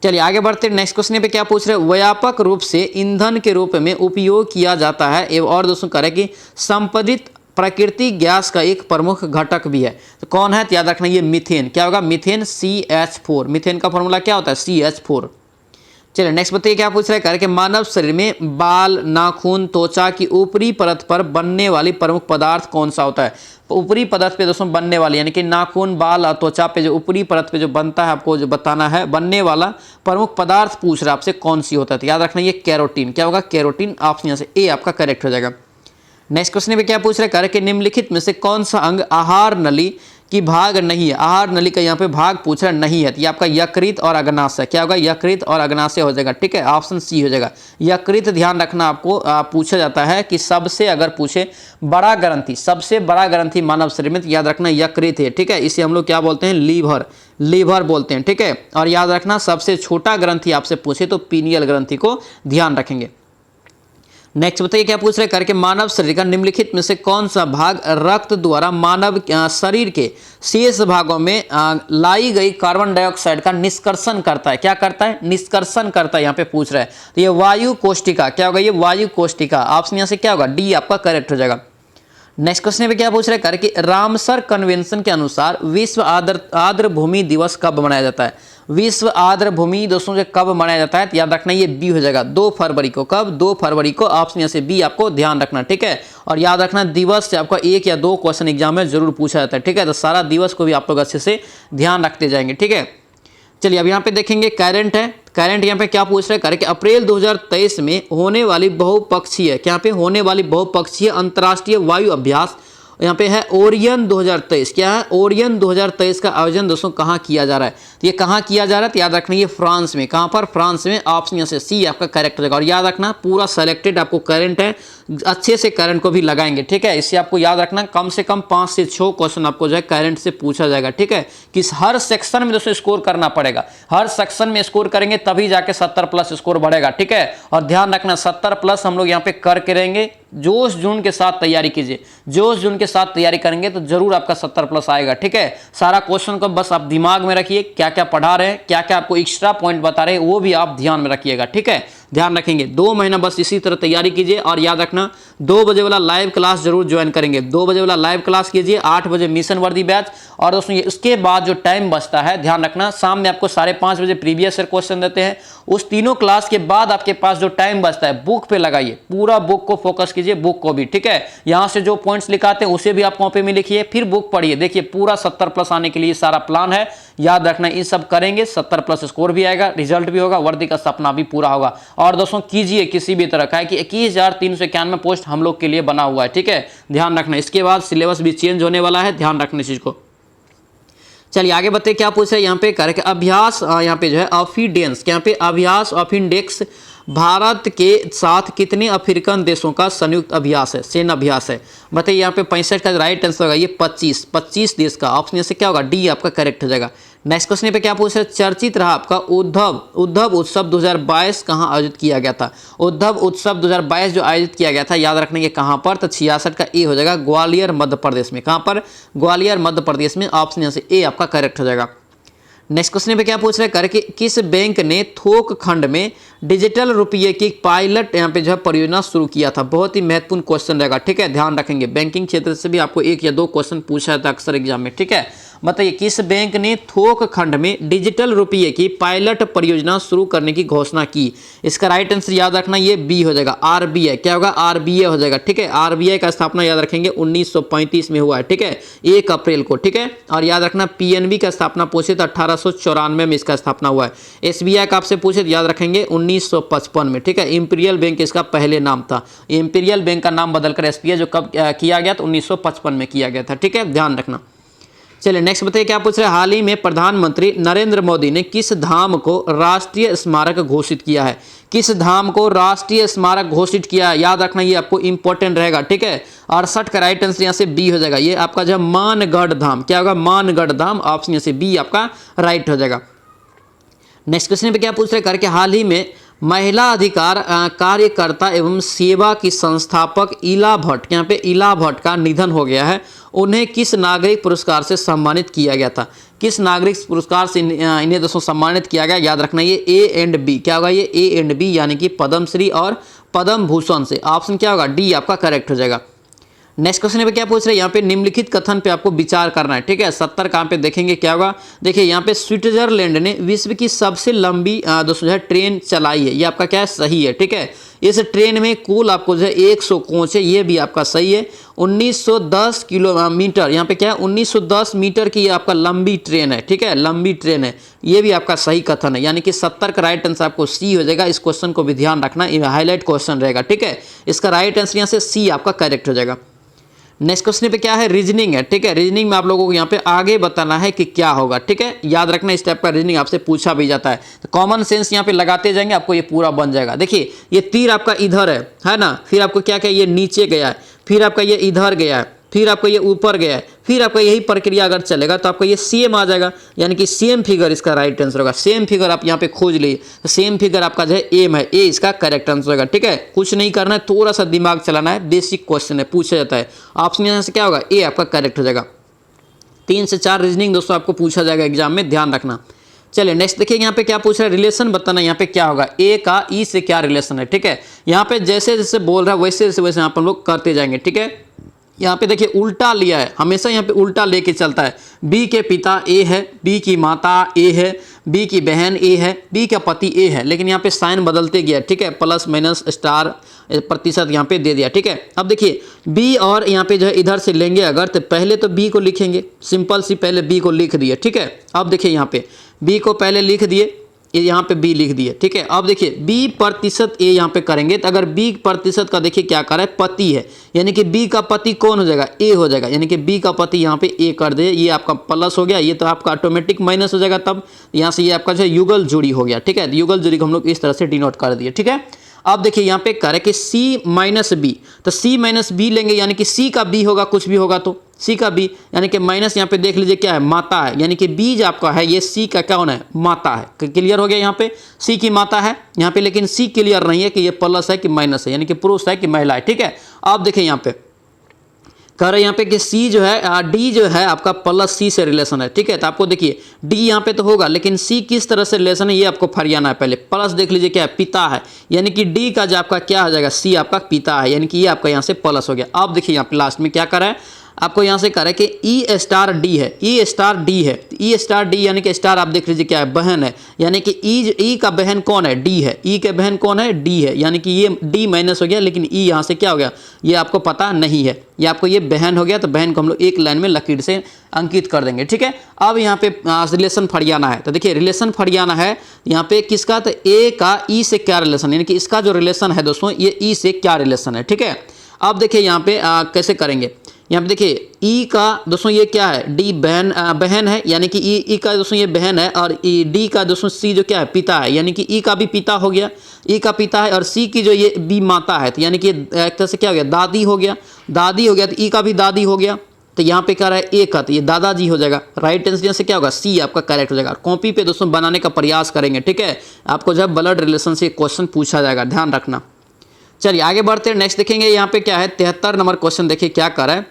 चलिए आगे बढ़ते हैं, नेक्स्ट क्वेश्चन पे क्या पूछ रहे हैं, व्यापक रूप से ईंधन के रूप में उपयोग किया जाता है एवं और दोस्तों करें कि संपदित प्राकृतिक गैस का एक प्रमुख घटक भी है, तो कौन है, तो याद रखना ये मीथेन, क्या होगा, मीथेन CH4, मीथेन का फॉर्मूला क्या होता है, CH4। चलिए नेक्स्ट बताइए क्या पूछ रहे हैं, करके मानव शरीर में बाल, नाखून, त्वचा की ऊपरी परत पर बनने वाली प्रमुख पदार्थ कौन सा होता है। ऊपरी परत पे दोस्तों बनने वाली, यानी कि नाखून, बाल और त्वचा पे जो ऊपरी परत पे जो बनता है, आपको जो बताना है बनने वाला प्रमुख पदार्थ पूछ रहा है आपसे कौन सी होता है, तो याद रखना ये कैरोटीन, क्या होगा, कैरोटीन, ऑप्शन से ए आपका करेक्ट हो जाएगा। नेक्स्ट क्वेश्चन पे क्या पूछ रहे हैं, करके निम्नलिखित में से कौन सा अंग आहार नली की भाग नहीं है। आहार नली का यहाँ पे भाग पूछ रहा नहीं है, तो ये आपका यकृत और अग्नाशय, क्या होगा, यकृत और अग्नाशय हो जाएगा, ठीक है, ऑप्शन सी हो जाएगा। यकृत ध्यान रखना आपको पूछा जाता है कि सबसे अगर पूछे बड़ा ग्रंथि, सबसे बड़ा ग्रंथि मानव शरीर में, तो याद रखना यकृत है, ठीक है, इसे हम लोग क्या बोलते हैं, लीवर बोलते हैं, ठीक है। और याद रखना सबसे छोटा ग्रंथि आपसे पूछे तो पीनियल ग्रंथि को ध्यान रखेंगे। नेक्स्ट बताइए क्या पूछ रहे हैं, करके मानव शरीर का निम्नलिखित में से कौन सा भाग रक्त द्वारा मानव शरीर के शेष भागों में लाई गई कार्बन डाइऑक्साइड का निष्कर्षण करता है, क्या करता है, निष्कर्षण करता है, यहाँ पे पूछ रहा है, तो ये वायु कोष्टिका, क्या होगा, ये वायु कोष्टिका, ऑप्शन यहाँ से क्या होगा, डी आपका करेक्ट हो जाएगा। नेक्स्ट क्वेश्चन पे क्या पूछ रहे हैं, करके रामसर कन्वेंशन के अनुसार विश्व आर्द्र भूमि दिवस कब मनाया जाता है। विश्व आर्द्र भूमि दोस्तों से कब मनाया जाता है, तो याद रखना ये बी हो जाएगा 2 फरवरी को। कब? 2 फरवरी को। ऑप्शन यहाँ से बी आपको ध्यान रखना, ठीक है। और याद रखना दिवस से आपका 1 या 2 क्वेश्चन एग्जाम में जरूर पूछा जाता है, ठीक है। तो सारा दिवस को भी आप लोग अच्छे से ध्यान रखते जाएंगे, ठीक है। चलिए अब यहाँ पे देखेंगे करंट है। करंट यहाँ पे क्या पूछ रहे हैं, कि अप्रैल 2023 में होने वाली बहुपक्षीय, क्या पे होने वाली बहुपक्षीय अंतर्राष्ट्रीय वायु अभ्यास, यहाँ पे है ओरियन 2023। क्या है? ओरियन 2023 का आयोजन दोस्तों कहाँ किया जा रहा है, तो ये कहाँ किया जा रहा है, तो याद रखना ये फ्रांस में। कहाँ पर? फ्रांस में। ऑप्शन यहाँ से सी आपका करेक्ट रहेगा। और याद रखना पूरा सेलेक्टेड आपको करंट है, अच्छे से करंट को भी लगाएंगे, ठीक है। इससे आपको याद रखना कम से कम 5 से 6 क्वेश्चन आपको जो है करंट से पूछा जाएगा, ठीक है। किस हर सेक्शन में दोस्तों स्कोर करना पड़ेगा, हर सेक्शन में स्कोर करेंगे तभी जाके 70+ स्कोर बढ़ेगा, ठीक है। और ध्यान रखना 70+ हम लोग यहाँ पे करके रहेंगे। जोश जून के साथ तैयारी कीजिए, जोश जून के साथ तैयारी करेंगे तो जरूर आपका 70+ आएगा, ठीक है। सारा क्वेश्चन को बस आप दिमाग में रखिए, क्या क्या पढ़ा रहे हैं, क्या क्या आपको एक्स्ट्रा पॉइंट बता रहे हैं, वो भी आप ध्यान में रखिएगा, ठीक है। ध्यान रखेंगे 2 महीना बस इसी तरह तैयारी कीजिए। और याद रखना 2 बजे वाला लाइव क्लास जरूर ज्वाइन करेंगे, 2 बजे वाला लाइव क्लास कीजिए, 8 बजे मिशन वर्दी बैच। और दोस्तों इसके बाद जो टाइम बचता है, ध्यान रखना शाम में आपको 5:30 बजे प्रीवियस ईयर क्वेश्चन देते हैं। उस तीनों क्लास के बाद आपके पास जो टाइम बचता है बुक पे लगाइए, पूरा बुक को फोकस कीजिए, बुक को भी, ठीक है। यहां से जो पॉइंट्स लिखाते हैं उसे भी आप कॉपी में लिखिए, फिर बुक पढ़िए। देखिए पूरा 70+ आने के लिए सारा प्लान है। याद रखना ये सब करेंगे 70+ स्कोर भी आएगा, रिजल्ट भी होगा, वर्दी का सपना भी पूरा होगा। और दोस्तों कीजिए किसी भी तरह का है कि 21,391 पोस्ट हम लोग के लिए बना हुआ है, ठीक है। ध्यान रखना इसके बाद सिलेबस भी चेंज होने वाला है, ध्यान रखना इस चीज को। चलिए आगे बढ़ते क्या पूछा है यहाँ पे, करके अभ्यास यहाँ पे जो है ऑफिडेंस, यहाँ पे अभ्यास ऑफिडेंस भारत के साथ कितने अफ्रीकन देशों का संयुक्त अभ्यास है, सैन्य अभ्यास है। बताइए यहाँ पे 65 का राइट आंसर होगा ये 25 देश का। ऑप्शन से क्या होगा, डी आपका करेक्ट हो जाएगा। नेक्स्ट क्वेश्चन पे क्या पूछ रहे हैं, चर्चित रहा आपका उद्धव उत्सव 2022 कहाँ आयोजित किया गया था। उद्धव उत्सव 2022 जो आयोजित किया गया था, याद रखने के कहाँ पर, तो 66 का ए हो जाएगा, ग्वालियर मध्य प्रदेश में। कहाँ पर? ग्वालियर मध्य प्रदेश में। ऑप्शन यहाँ से ए आपका करेक्ट हो जाएगा। नेक्स्ट क्वेश्चन पे क्या पूछ रहे हैं, करके किस बैंक ने थोक खंड में डिजिटल रुपये की पायलट यहाँ पे जो है परियोजना शुरू किया था। बहुत ही महत्वपूर्ण क्वेश्चन रहेगा, ठीक है। ध्यान रखेंगे बैंकिंग क्षेत्र से भी आपको 1 या 2 क्वेश्चन पूछा जाता है अक्सर एग्जाम में, ठीक है। बताइए किस बैंक ने थोक खंड में डिजिटल रुपये की पायलट परियोजना शुरू करने की घोषणा की। इसका राइट आंसर याद रखना ये बी हो जाएगा, आरबीआई। क्या होगा, आरबीआई हो जाएगा, ठीक है। आरबीआई का स्थापना याद रखेंगे 1935 में हुआ है, ठीक है, 1 अप्रैल को, ठीक है। और याद रखना पीएनबी का स्थापना पूछे तो 1894 में इसका स्थापना हुआ है। एसबीआई का आपसे पूछे तो याद रखेंगे 1955 में, ठीक है। इंपीरियल बैंक इसका पहले नाम था, इंपीरियल बैंक का नाम बदलकर एसबीआई जो कब किया गया तो 1955 में किया गया था, ठीक है। ध्यान रखना। चलिए नेक्स्ट बताइए क्या पूछ रहे हैं, हाल ही में प्रधानमंत्री नरेंद्र मोदी ने किस धाम को राष्ट्रीय स्मारक घोषित किया है। किस धाम को राष्ट्रीय स्मारक घोषित किया है, याद रखना ये आपको इंपॉर्टेंट रहेगा, ठीक है। 68 का राइट आंसर यहाँ से बी हो जाएगा, ये आपका जो मानगढ़ धाम। क्या होगा, मानगढ़ धाम। ऑप्शन यहाँ से बी आपका राइट हो जाएगा। नेक्स्ट क्वेश्चन पे क्या पूछ रहे हैं, करके हाल ही में महिला अधिकार कार्यकर्ता एवं सेवा की संस्थापक इला भट्ट, यहाँ पे इला भट्ट का निधन हो गया है। उन्हें किस नागरिक पुरस्कार से सम्मानित किया गया था। किस नागरिक पुरस्कार से इन्हें दोस्तों सम्मानित किया गया, याद रखना ये ए एंड बी। क्या होगा, ये ए एंड बी यानी कि पद्मश्री और पद्म भूषण से। ऑप्शन क्या होगा, डी आपका करेक्ट हो जाएगा। नेक्स्ट क्वेश्चन पे क्या पूछ रहे हैं, यहाँ पे निम्नलिखित कथन पे आपको विचार करना है, ठीक है। 70 कहाँ पे देखेंगे क्या होगा, देखिए यहाँ पे स्विट्जरलैंड ने विश्व की सबसे लंबी दोस्तों जो है ट्रेन चलाई है। ये आपका क्या है, सही है, ठीक है। इस ट्रेन में कुल आपको जो है 100 कोच है, ये भी आपका सही है। 1910 किलोमीटर, यहाँ पे क्या है 1910 मीटर की ये आपका लंबी ट्रेन है, ठीक है, लंबी ट्रेन है, ये भी आपका सही कथन है। यानी कि 70 का राइट आंसर आपको सी हो जाएगा। इस क्वेश्चन को भी ध्यान रखना, हाईलाइट क्वेश्चन रहेगा, ठीक है। इसका राइट आंसर यहाँ से सी आपका करेक्ट हो जाएगा। नेक्स्ट क्वेश्चन पे क्या है, रीजनिंग है, ठीक है। रीजनिंग में आप लोगों को यहाँ पे आगे बताना है कि क्या होगा, ठीक है। याद रखना इस टाइप का रीजनिंग आपसे पूछा भी जाता है, तो कॉमन सेंस यहाँ पे लगाते जाएंगे, आपको ये पूरा बन जाएगा। देखिए ये तीर आपका इधर है ना, फिर आपको क्या क्या ये नीचे गया है, फिर आपका ये इधर गया है, फिर आपका ये ऊपर गया है, फिर आपका यही प्रक्रिया अगर चलेगा तो आपका ये सेम आ जाएगा। यानी कि सेम फिगर इसका राइट आंसर होगा। सेम फिगर आप यहाँ पे खोज लीजिए, तो सेम फिगर आपका जो है एम है, ए इसका करेक्ट आंसर होगा, ठीक है। कुछ नहीं करना है, थोड़ा सा दिमाग चलाना है, बेसिक क्वेश्चन है, पूछा जाता है। ऑप्शन यहाँ से क्या होगा, ए आपका करेक्ट हो जाएगा। 3 से 4 रीजनिंग दोस्तों आपको पूछा जाएगा एग्जाम में, ध्यान रखना। चलिए नेक्स्ट देखिए यहाँ पे क्या पूछ रहा है, रिलेशन बताना। यहाँ पे क्या होगा, ए का ई से क्या रिलेशन है, ठीक है। यहाँ पे जैसे जैसे बोल रहा है वैसे वैसे यहाँ पर हम लोग करते जाएंगे, ठीक है। यहाँ पे देखिए उल्टा लिया है, हमेशा यहाँ पे उल्टा लेके चलता है। बी के पिता ए है, बी की माता ए है, बी की बहन ए है, बी का पति ए है, लेकिन यहाँ पे साइन बदलते गया, ठीक है, प्लस माइनस स्टार प्रतिशत यहाँ पे दे दिया, ठीक है। अब देखिए बी और यहाँ पे जो है इधर से लेंगे अगर, तो पहले तो बी को लिखेंगे, सिंपल सी पहले बी को लिख दिए, ठीक है। अब देखिए यहाँ पे बी को पहले लिख दिए, यहाँ पे बी लिख दिए, ठीक है। अब देखिए बी प्रतिशत ए यहाँ पे करेंगे, तो अगर बी प्रतिशत का देखिए क्या कर रहा है, पति है, यानी कि बी का पति कौन हो जाएगा, ए हो जाएगा, यानी कि बी का पति यहाँ पे ए कर दे, ये आपका प्लस हो गया, ये तो आपका ऑटोमेटिक माइनस हो जाएगा, तब यहाँ से ये आपका जो है युगल जोड़ी हो गया, ठीक है। युगल जोड़ी को हम लोग इस तरह से डिनोट कर दिए, ठीक है। अब देखिए यहाँ पे करें कि सी माइनस बी, तो सी माइनस बी लेंगे, यानी कि सी का बी होगा, कुछ भी होगा तो सी का बी, यानी कि माइनस यहाँ पे देख लीजिए क्या है, माता है, यानी कि बीज आपका है, ये सी का क्या होना है, माता है। क्लियर हो गया, यहाँ पे सी की माता है यहाँ पे, लेकिन सी क्लियर नहीं है कि ये प्लस है कि माइनस है, यानी कि पुरुष है कि महिला है, ठीक है। अब देखिए यहाँ पे कह रहे हैं यहाँ पे कि सी जो है, डी जो है आपका प्लस सी से रिलेशन है, ठीक है। तो आपको देखिए डी यहाँ पे तो होगा, लेकिन सी किस तरह से रिलेशन है ये आपको फरियाना है। पहले प्लस देख लीजिए क्या है, पिता है, यानी कि डी का जो आपका क्या हो जाएगा, सी आपका पिता है, यानी कि ये आपका यहाँ से प्लस हो गया। अब देखिए यहाँ पे लास्ट में क्या कर रहा है, आपको यहाँ से कह रहा है कि ई स्टार डी है, ई स्टार डी है, ई स्टार डी यानी कि स्टार आप देख लीजिए क्या है, बहन है, यानी कि ई का बहन कौन है, डी है, ई के बहन कौन है, डी है, यानी कि ये डी माइनस हो गया, लेकिन ई यहाँ से क्या हो गया, ये आपको पता नहीं है, ये आपको ये बहन हो गया, तो बहन को हम लोग एक लाइन में लकीर से अंकित कर देंगे, ठीक है। अब यहाँ पे रिलेशन फरियाना है, तो देखिए रिलेशन फरियाना है यहाँ पे किसका, तो ए का ई से क्या रिलेशन, यानी कि इसका जो रिलेशन है दोस्तों, ये ई से क्या रिलेशन है, ठीक है। अब देखिए यहाँ पे कैसे करेंगे, यहाँ पे देखिए ई का दोस्तों ये क्या है, डी बहन है, यानी कि ई का दोस्तों ये बहन है, और डी का दोस्तों सी जो क्या है, पिता है, यानी कि ई का भी पिता हो गया, ई का पिता है, और सी की जो ये बी माता है, तो यानी कि एक तरह से क्या हो गया, दादी हो गया, दादी हो गया, तो ई का भी दादी हो गया, तो यहाँ पे क्या रहा है, ए का, तो ये दादाजी हो जाएगा, राइट आंसर से क्या होगा, सी आपका करेक्ट हो जाएगा। कॉपी पे दोस्तों बनाने का प्रयास करेंगे, ठीक है, आपको जो है ब्लड रिलेशन से क्वेश्चन पूछा जाएगा, ध्यान रखना। चलिए आगे बढ़ते हैं, नेक्स्ट देखेंगे यहाँ पे क्या है, 73 नंबर क्वेश्चन देखिए क्या कर रहा है,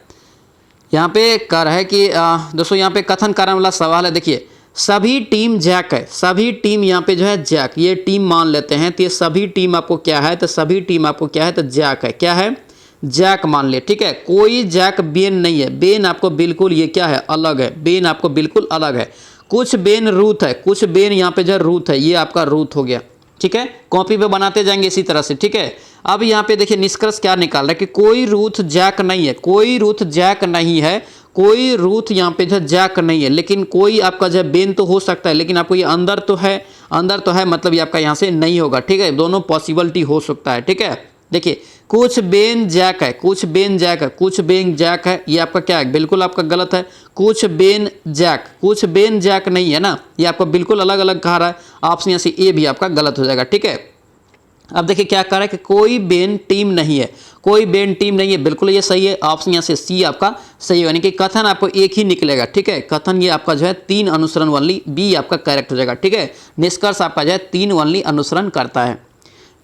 यहाँ पे कह रहा है कि दोस्तों यहाँ पे कथन कारण वाला सवाल है। देखिए सभी टीम जैक है, सभी टीम यहाँ पे जो है जैक, ये टीम मान लेते हैं, तो ये सभी टीम आपको क्या है, तो सभी टीम आपको क्या है, तो जैक है, क्या है, जैक मान ले, ठीक है। कोई जैक बेन नहीं है, बेन आपको बिल्कुल ये क्या है, अलग है, बेन आपको बिल्कुल अलग है। कुछ बेन रूथ है, कुछ बेन यहाँ पे जो है रूथ है, ये आपका रूथ हो गया, ठीक है। कॉपी पे बनाते जाएंगे इसी तरह से, ठीक है। अब यहाँ पे देखिए निष्कर्ष क्या निकाल रहा है कि कोई रूथ जैक नहीं है, कोई रूथ जैक नहीं है, कोई रूथ यहाँ पे जो जैक नहीं है, लेकिन कोई आपका जो बेन तो हो सकता है, लेकिन आपको ये अंदर तो है, अंदर तो है, मतलब ये आपका यहाँ से नहीं होगा, ठीक है। दोनों पॉसिबिलिटी हो सकता है, ठीक है। देखिए कुछ बेन जैक है, कुछ बेन जैक है, कुछ बेन जैक है, ये आपका क्या है, बिल्कुल आपका गलत है। कुछ बेन जैक, कुछ बेन जैक नहीं है ना, ये आपको बिल्कुल अलग अलग कहा रहा है, ऑप्शन यहाँ से ए भी आपका गलत हो जाएगा, ठीक है। अब देखिए क्या कर रहा है कि कोई बेन टीम नहीं है, कोई बेन टीम नहीं है, बिल्कुल ये सही है, ऑप्शन यहाँ से सी आपका सही है, यानी कि कथन आपको एक ही निकलेगा, ठीक है। कथन ये आपका जो है 3 अनुसरण वाली, बी आपका करेक्ट हो जाएगा, ठीक है। निष्कर्ष आपका जो है 3 वाली अनुसरण करता है।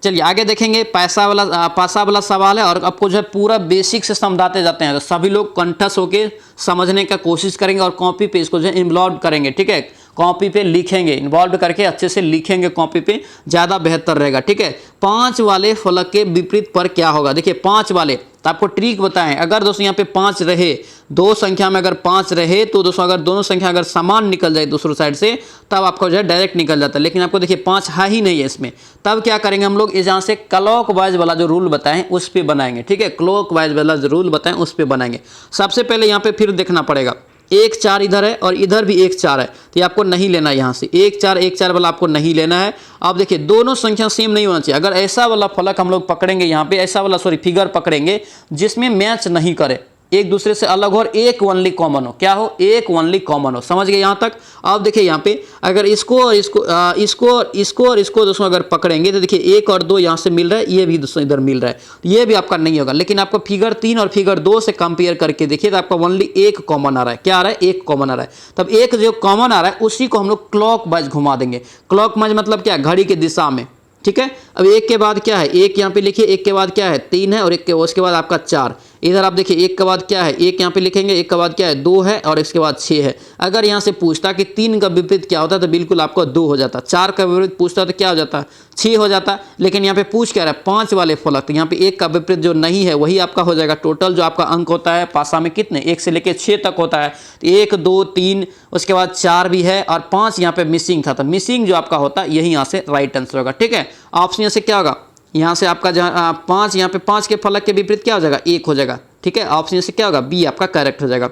चलिए आगे देखेंगे, पासा वाला सवाल है, और आपको जो है पूरा बेसिक से समझाते जाते हैं, तो सभी लोग कंठस्थ होकर समझने का कोशिश करेंगे, और कॉपी पे इसको जो है इन्वॉल्व करेंगे, ठीक है। कॉपी पे लिखेंगे, इन्वॉल्व करके अच्छे से लिखेंगे कॉपी पे, ज़्यादा बेहतर रहेगा, ठीक है। 5 वाले फलक के विपरीत पर क्या होगा, देखिए 5 वाले, तो आपको ट्रिक बताएं, अगर दोस्तों यहाँ पे 5 रहे, दो संख्या में अगर 5 रहे, तो दोस्तों अगर दोनों संख्या अगर समान निकल जाए दूसरी साइड से, तब आपका जो है डायरेक्ट निकल जाता है, लेकिन आपको देखिए 5 है ही नहीं है इसमें, तब क्या करेंगे हम लोग, इस यहाँ से क्लॉक वाइज वाला जो रूल बताएं उस पर बनाएंगे, ठीक है। क्लॉक वाइज वाला जो रूल बताएं उस पर बनाएंगे। सबसे पहले यहाँ पे फिर देखना पड़ेगा, 1 4 इधर है और इधर भी 1 4 है, तो ये आपको नहीं लेना है, यहाँ से 1 4 वाला आपको नहीं लेना है। अब देखिए दोनों संख्या सेम नहीं होना चाहिए, अगर ऐसा वाला फलक हम लोग पकड़ेंगे, यहाँ पे ऐसा वाला फिगर पकड़ेंगे जिसमें मैच नहीं करे, एक दूसरे से अलग हो और एक ओनली कॉमन हो, क्या हो, एक ओनली कॉमन हो, समझ गए यहाँ तक। अब देखिए यहाँ पे अगर इसको और इसको दोस्तों अगर पकड़ेंगे, तो देखिए 1 और 2 यहाँ से मिल रहा है, ये भी दोस्तों इधर मिल रहा है, तो ये भी आपका नहीं होगा। लेकिन आपको फिगर 3 और फिगर 2 से कंपेयर करके देखिए, तो आपका ओनली एक कॉमन आ रहा है, क्या आ रहा है, एक कॉमन आ रहा है। तब एक जो कॉमन आ रहा है उसी को हम लोग क्लॉक वाइज घुमा देंगे। क्लॉक वाइज मतलब क्या, घड़ी के दिशा में, ठीक है। अब 1 के बाद क्या है, 1 यहाँ पे लिखिए, 1 के बाद क्या है, 3 है, और 1 के उसके बाद आपका 4, इधर आप देखिए एक के बाद क्या है, एक यहाँ पे लिखेंगे, एक के बाद क्या है 2 है और इसके बाद 6 है। अगर यहाँ से पूछता कि 3 का विपरीत क्या होता है तो बिल्कुल आपको 2 हो जाता। 4 का विपरीत पूछता तो क्या हो जाता, 6 हो जाता। लेकिन यहाँ पे पूछ क्या रहा है 5 वाले फलक, तो यहाँ पे 1 का विपरीत जो नहीं है वही आपका हो जाएगा। टोटल जो आपका अंक होता है पासा में कितने, 1 से लेकर 6 तक होता है। तो 1 2 3 उसके बाद 4 भी है और 5 यहाँ पे मिसिंग था, तो मिसिंग जो आपका होता है यही यहाँ से राइट आंसर होगा। ठीक है, ऑप्शन यहाँ से क्या होगा, यहाँ से आपका जहाँ 5, यहाँ पे 5 के फलक के विपरीत क्या हो जाएगा 1 हो जाएगा। ठीक है, ऑप्शन से क्या होगा बी आपका करेक्ट हो जाएगा।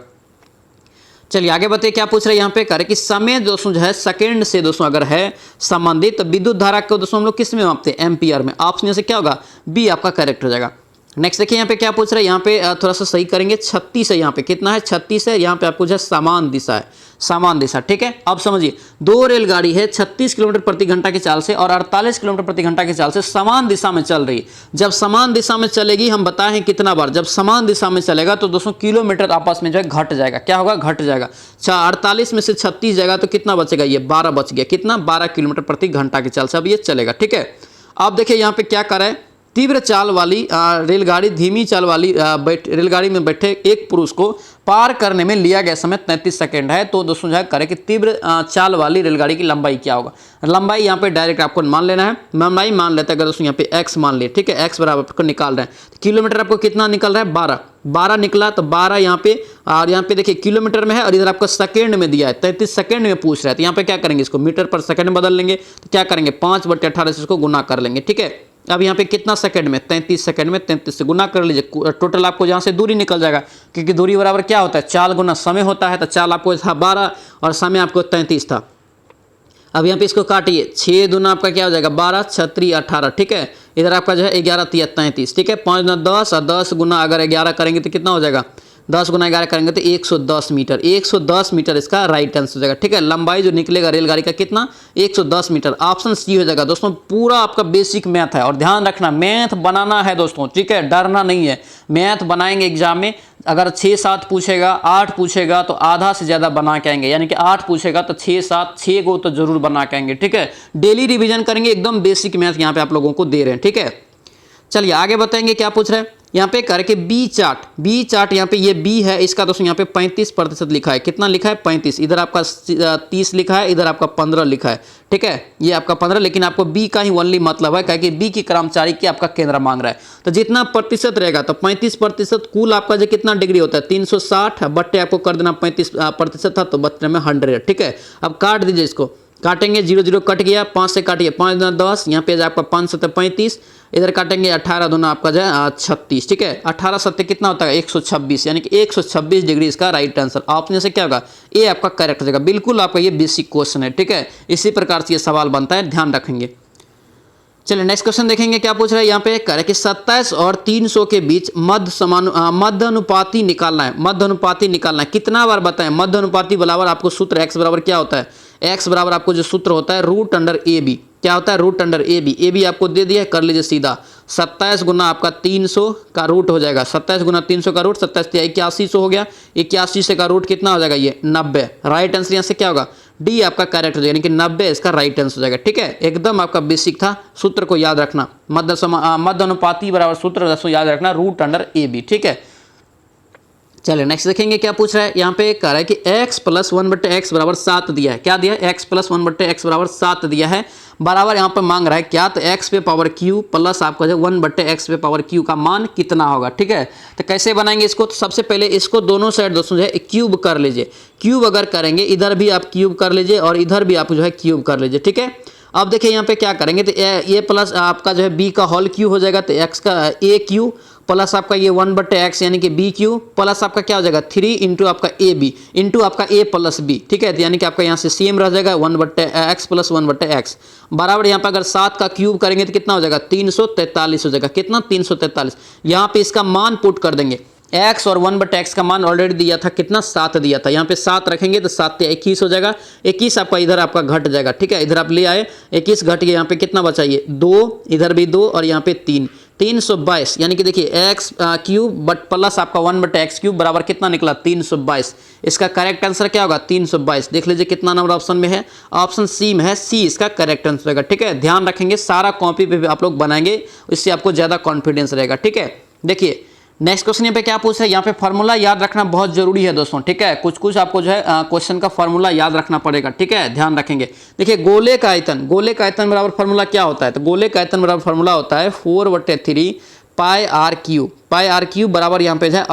चलिए आगे बताइए क्या पूछ रहे हैं यहाँ पे, करे कि समय दोस्तों जो है सेकंड से दोस्तों अगर है संबंधित तो विद्युत धारा को दोस्तों हम लोग किस में मापते हैं, एम्पियर में। ऑप्शन से क्या होगा बी आपका करेक्ट हो जाएगा। नेक्स्ट देखिए यहाँ पे क्या पूछ रहे हैं, यहाँ पे थोड़ा सा सही करेंगे। 36 है, यहाँ पे कितना है 36 है, यहाँ पे आपको जो है समान दिशा है, समान दिशा। ठीक है, अब समझिए 2 रेलगाड़ी है 36 किलोमीटर प्रति घंटा की चाल से और 48 किलोमीटर प्रति घंटा की चाल से समान दिशा में चल रही है। जब समान दिशा में चलेगी, हम बताए हैं कितना बार, जब समान दिशा में चलेगा तो दोस्तों किलोमीटर आपस में जो है घट जाएगा। क्या होगा, घट जाएगा। 48 में से 36 जाएगा तो कितना बचेगा, ये 12 बच गया। कितना, 12 किलोमीटर प्रति घंटा की चाल से अब ये चलेगा। ठीक है, अब देखिए यहाँ पे क्या करें, तीव्र चाल वाली रेलगाड़ी धीमी चाल वाली रेलगाड़ी में बैठे एक पुरुष को पार करने में लिया गया समय 33 सेकंड है। तो दोस्तों जो है करें कि तीव्र चाल वाली रेलगाड़ी की लंबाई क्या होगा। लंबाई यहाँ पे डायरेक्ट आपको मान लेना है, लंबाई मान लेते हैं अगर दोस्तों यहाँ पे x मान लिए। ठीक है, x बराबर आपको निकाल रहे हैं, तो किलोमीटर आपको कितना निकल रहा है 12 निकला। तो 12 यहाँ पे और यहाँ पे देखिए किलोमीटर में है और इधर आपको सेकेंड में दिया है, 33 सेकंड में पूछ रहा है। तो यहाँ पे क्या करेंगे, इसको मीटर पर सेकंड में बदल लेंगे। तो क्या करेंगे 5/18 से इसको गुना कर लेंगे। ठीक है, अब यहाँ पे कितना सेकंड में, 33 सेकंड में 33 से गुना कर लीजिए। टोटल आपको जहाँ से दूरी निकल जाएगा, क्योंकि दूरी बराबर क्या होता है चाल गुना समय होता है। तो चाल आपको था 12 और समय आपको 33 था। अब यहाँ पे इसको काटिए, 6 दूना आपका क्या हो जाएगा 12, 6 18। ठीक है, इधर आपका जो है 11 3 33। ठीक है, 5 दूना 10 और 10 गुना अगर 11 करेंगे तो कितना हो जाएगा, 10 गुना 11 करेंगे तो 110 मीटर। 110 मीटर इसका राइट आंसर हो जाएगा। ठीक है, लंबाई जो निकलेगा रेलगाड़ी का कितना, 110 मीटर। ऑप्शन सी हो जाएगा। दोस्तों पूरा आपका बेसिक मैथ है और ध्यान रखना मैथ बनाना है दोस्तों। ठीक है, डरना नहीं है, मैथ बनाएंगे एग्जाम में। अगर 6-7 पूछेगा, 8 पूछेगा तो आधा से ज़्यादा बना के आएंगे, यानी कि 8 पूछेगा तो 6-7 6 को तो जरूर बना के आएंगे। ठीक है, डेली रिवीजन करेंगे, एकदम बेसिक मैथ यहाँ पे आप लोगों को दे रहे हैं। ठीक है, चलिए आगे बताएंगे क्या पूछ रहे हैं यहाँ पे, करके बी चार्ट यहाँ पे ये बी है, इसका दोस्तों यहाँ पे 35% लिखा है। कितना लिखा है 35, इधर आपका 30 लिखा है, इधर आपका 15 लिखा है। ठीक है, ये आपका 15, लेकिन आपको बी का ही ओनली मतलब है, क्योंकि बी की कर्मचारी की आपका केंद्र मांग रहा है। तो जितना प्रतिशत रहेगा तो 35% कुल आपका जो कितना डिग्री होता है 360 बट्टे आपको कर देना 35% था तो बच्चे में 100। ठीक है, अब काट दीजिए, इसको काटेंगे, 0 0 कट गया, 5 से काटिए, 5 दूना 10, यहाँ पे आपका 5 7 35, इधर काटेंगे 18 दूना आपका जो है 36। ठीक है, 18 7 कितना होता है 126, यानी कि 126 डिग्री इसका राइट आंसर। ऑप्शन से क्या होगा, ए आपका करेक्ट हो जाएगा। बिल्कुल आपका ये बेसिक क्वेश्चन है। ठीक है, इसी प्रकार से ये सवाल बनता है, ध्यान रखेंगे। चलिए नेक्स्ट क्वेश्चन देखेंगे क्या पूछ रहा है यहाँ पे, करे कि 27 और 300 के बीच मध्य अनुपाती निकालना है। मध्य अनुपाती निकालना है, कितना बार बताएं, मध्य अनुपाती बराबर आपको सूत्र x बराबर क्या होता है, x बराबर आपको जो सूत्र होता है √√AB। क्या होता है √√AB। ए बी आपको दे दिया, कर लीजिए सीधा। 27 गुना आपका 300 का रूट हो जाएगा, 27 गुना 300 का रूट 27 8100 हो गया। 81 से का रूट कितना हो जाएगा, ये 90। राइट आंसर यहाँ से क्या होगा, डी आपका करेक्ट हो जाएगा, यानी कि 90 इसका राइट आंसर हो जाएगा। ठीक है, एकदम आपका बेसिक था, सूत्र को याद रखना, मध्य अनुपाती बराबर सूत्र याद रखना √√AB। ठीक है, चलिए नेक्स्ट देखेंगे क्या पूछ रहा है यहाँ पे, कह रहा है कि x + 1/x बराबर 7 दिया है। क्या दिया है, x + 1/x बराबर 7 दिया है। बराबर यहाँ पे मांग रहा है क्या, तो x पे पावर q प्लस आपका जो 1/x पे पावर q का मान कितना होगा। ठीक है, तो कैसे बनाएंगे इसको, तो सबसे पहले इसको दोनों साइड दोस्तों जो है क्यूब कर लीजिए। क्यूब अगर करेंगे, इधर भी आप क्यूब कर लीजिए और इधर भी आप जो है क्यूब कर लीजिए। ठीक है, अब देखिए यहाँ पे क्या करेंगे, तो ये प्लस आपका जो है b का होल क्यू हो जाएगा, तो x का a क्यू प्लस आपका ये 1/x यानी कि बी क्यू प्लस आपका क्या हो जाएगा 3 इंटू आपका ए बी इंटू आपका a प्लस बी। ठीक है, तो यानी कि आपका यहाँ से सेम रह जाएगा 1/x प्लस 1/x बराबर यहाँ पे अगर 7 का क्यूब करेंगे तो कितना हो जाएगा 343 हो जाएगा। कितना 343। यहाँ पे इसका मान पुट कर देंगे, x और 1/x का मान ऑलरेडी दिया था, कितना 7 दिया था। यहाँ पे 7 रखेंगे तो 7 से 21 हो जाएगा। 21 आपका इधर आपका घट जाएगा। ठीक है, इधर आप ले आए, 21 घट गया, यहाँ पे कितना बचाइए 2, इधर भी 2 और यहाँ पे 3, 322। यानी कि देखिए x क्यूब बट प्लस आपका 1/x क्यूब बराबर कितना निकला 322। इसका करेक्ट आंसर क्या होगा 322। देख लीजिए कितना नंबर ऑप्शन में है, ऑप्शन सी में है, सी इसका करेक्ट आंसर रहेगा। ठीक है, ध्यान रखेंगे, सारा कॉपी पे भी आप लोग बनाएंगे, इससे आपको ज़्यादा कॉन्फिडेंस रहेगा। ठीक है, देखिए नेक्स्ट क्वेश्चन यहाँ पे क्या पूछ रहा है, यहाँ पे फॉर्मूला याद रखना बहुत जरूरी है दोस्तों, ठीक है। कुछ कुछ आपको जो है क्वेश्चन का फॉर्मूला याद रखना पड़ेगा, ठीक है, ध्यान रखेंगे। देखिए गोले का आयतन बराबर फॉर्मूला क्या होता है, तो गोले का आयतन बराबर फॉर्मूला होता है 4/3 पाई आर क्यूब बराबर यहाँ पे जो है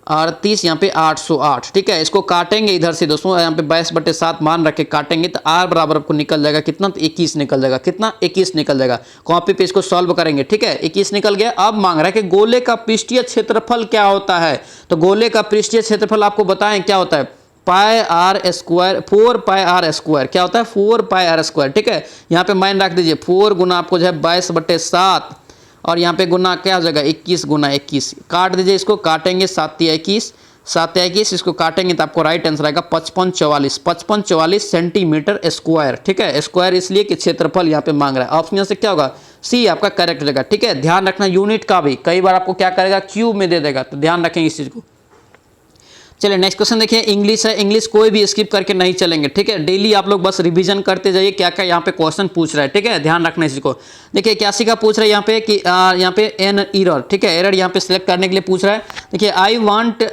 38 यहाँ पे 808, ठीक है। इसको काटेंगे इधर से दोस्तों, यहाँ पे 22/7 मान रख के काटेंगे तो आर बराबर आपको निकल जाएगा कितना, तो 21 निकल जाएगा, कितना 21 निकल जाएगा। कॉपी पे इसको सॉल्व करेंगे, ठीक है, 21 निकल गया। अब मांग रहा है कि गोले का पृष्ठीय क्षेत्रफल क्या होता है, तो गोले का पृष्ठीय क्षेत्रफल आपको बताएं क्या होता है, pi r square, 4 pi r square, क्या होता है 4 पाई आर स्क्वायर, ठीक है। यहाँ पे मान रख दीजिए 4 गुना आपको जो है 22/7 और यहाँ पे गुना क्या हो जाएगा 21 गुना 21, काट दीजिए इसको, काटेंगे 7 या 21, इसको काटेंगे तो आपको राइट आंसर आएगा 5544 सेंटीमीटर स्क्वायर, ठीक है। स्क्वायर इसलिए कि क्षेत्रफल यहाँ पे मांग रहा है। ऑप्शन से क्या होगा, सी आपका करेक्ट हो जाएगा, ठीक है। ध्यान रखना यूनिट का भी कई बार आपको क्या करेगा, क्यूब में दे देगा, तो ध्यान रखेंगे इस चीज को। चलिए नेक्स्ट क्वेश्चन देखिए, इंग्लिश है, इंग्लिश कोई भी स्किप करके नहीं चलेंगे, ठीक है। डेली आप लोग बस रिवीजन करते जाइए क्या क्या यहाँ पे क्वेश्चन पूछ रहा है, ठीक है, ध्यान रखना इसी को। देखिए 81 का पूछ रहा है यहाँ पे कि यहाँ पे एन एरर, ठीक है, एरर यहाँ पे सिलेक्ट करने के लिए पूछ रहा है। देखिए I want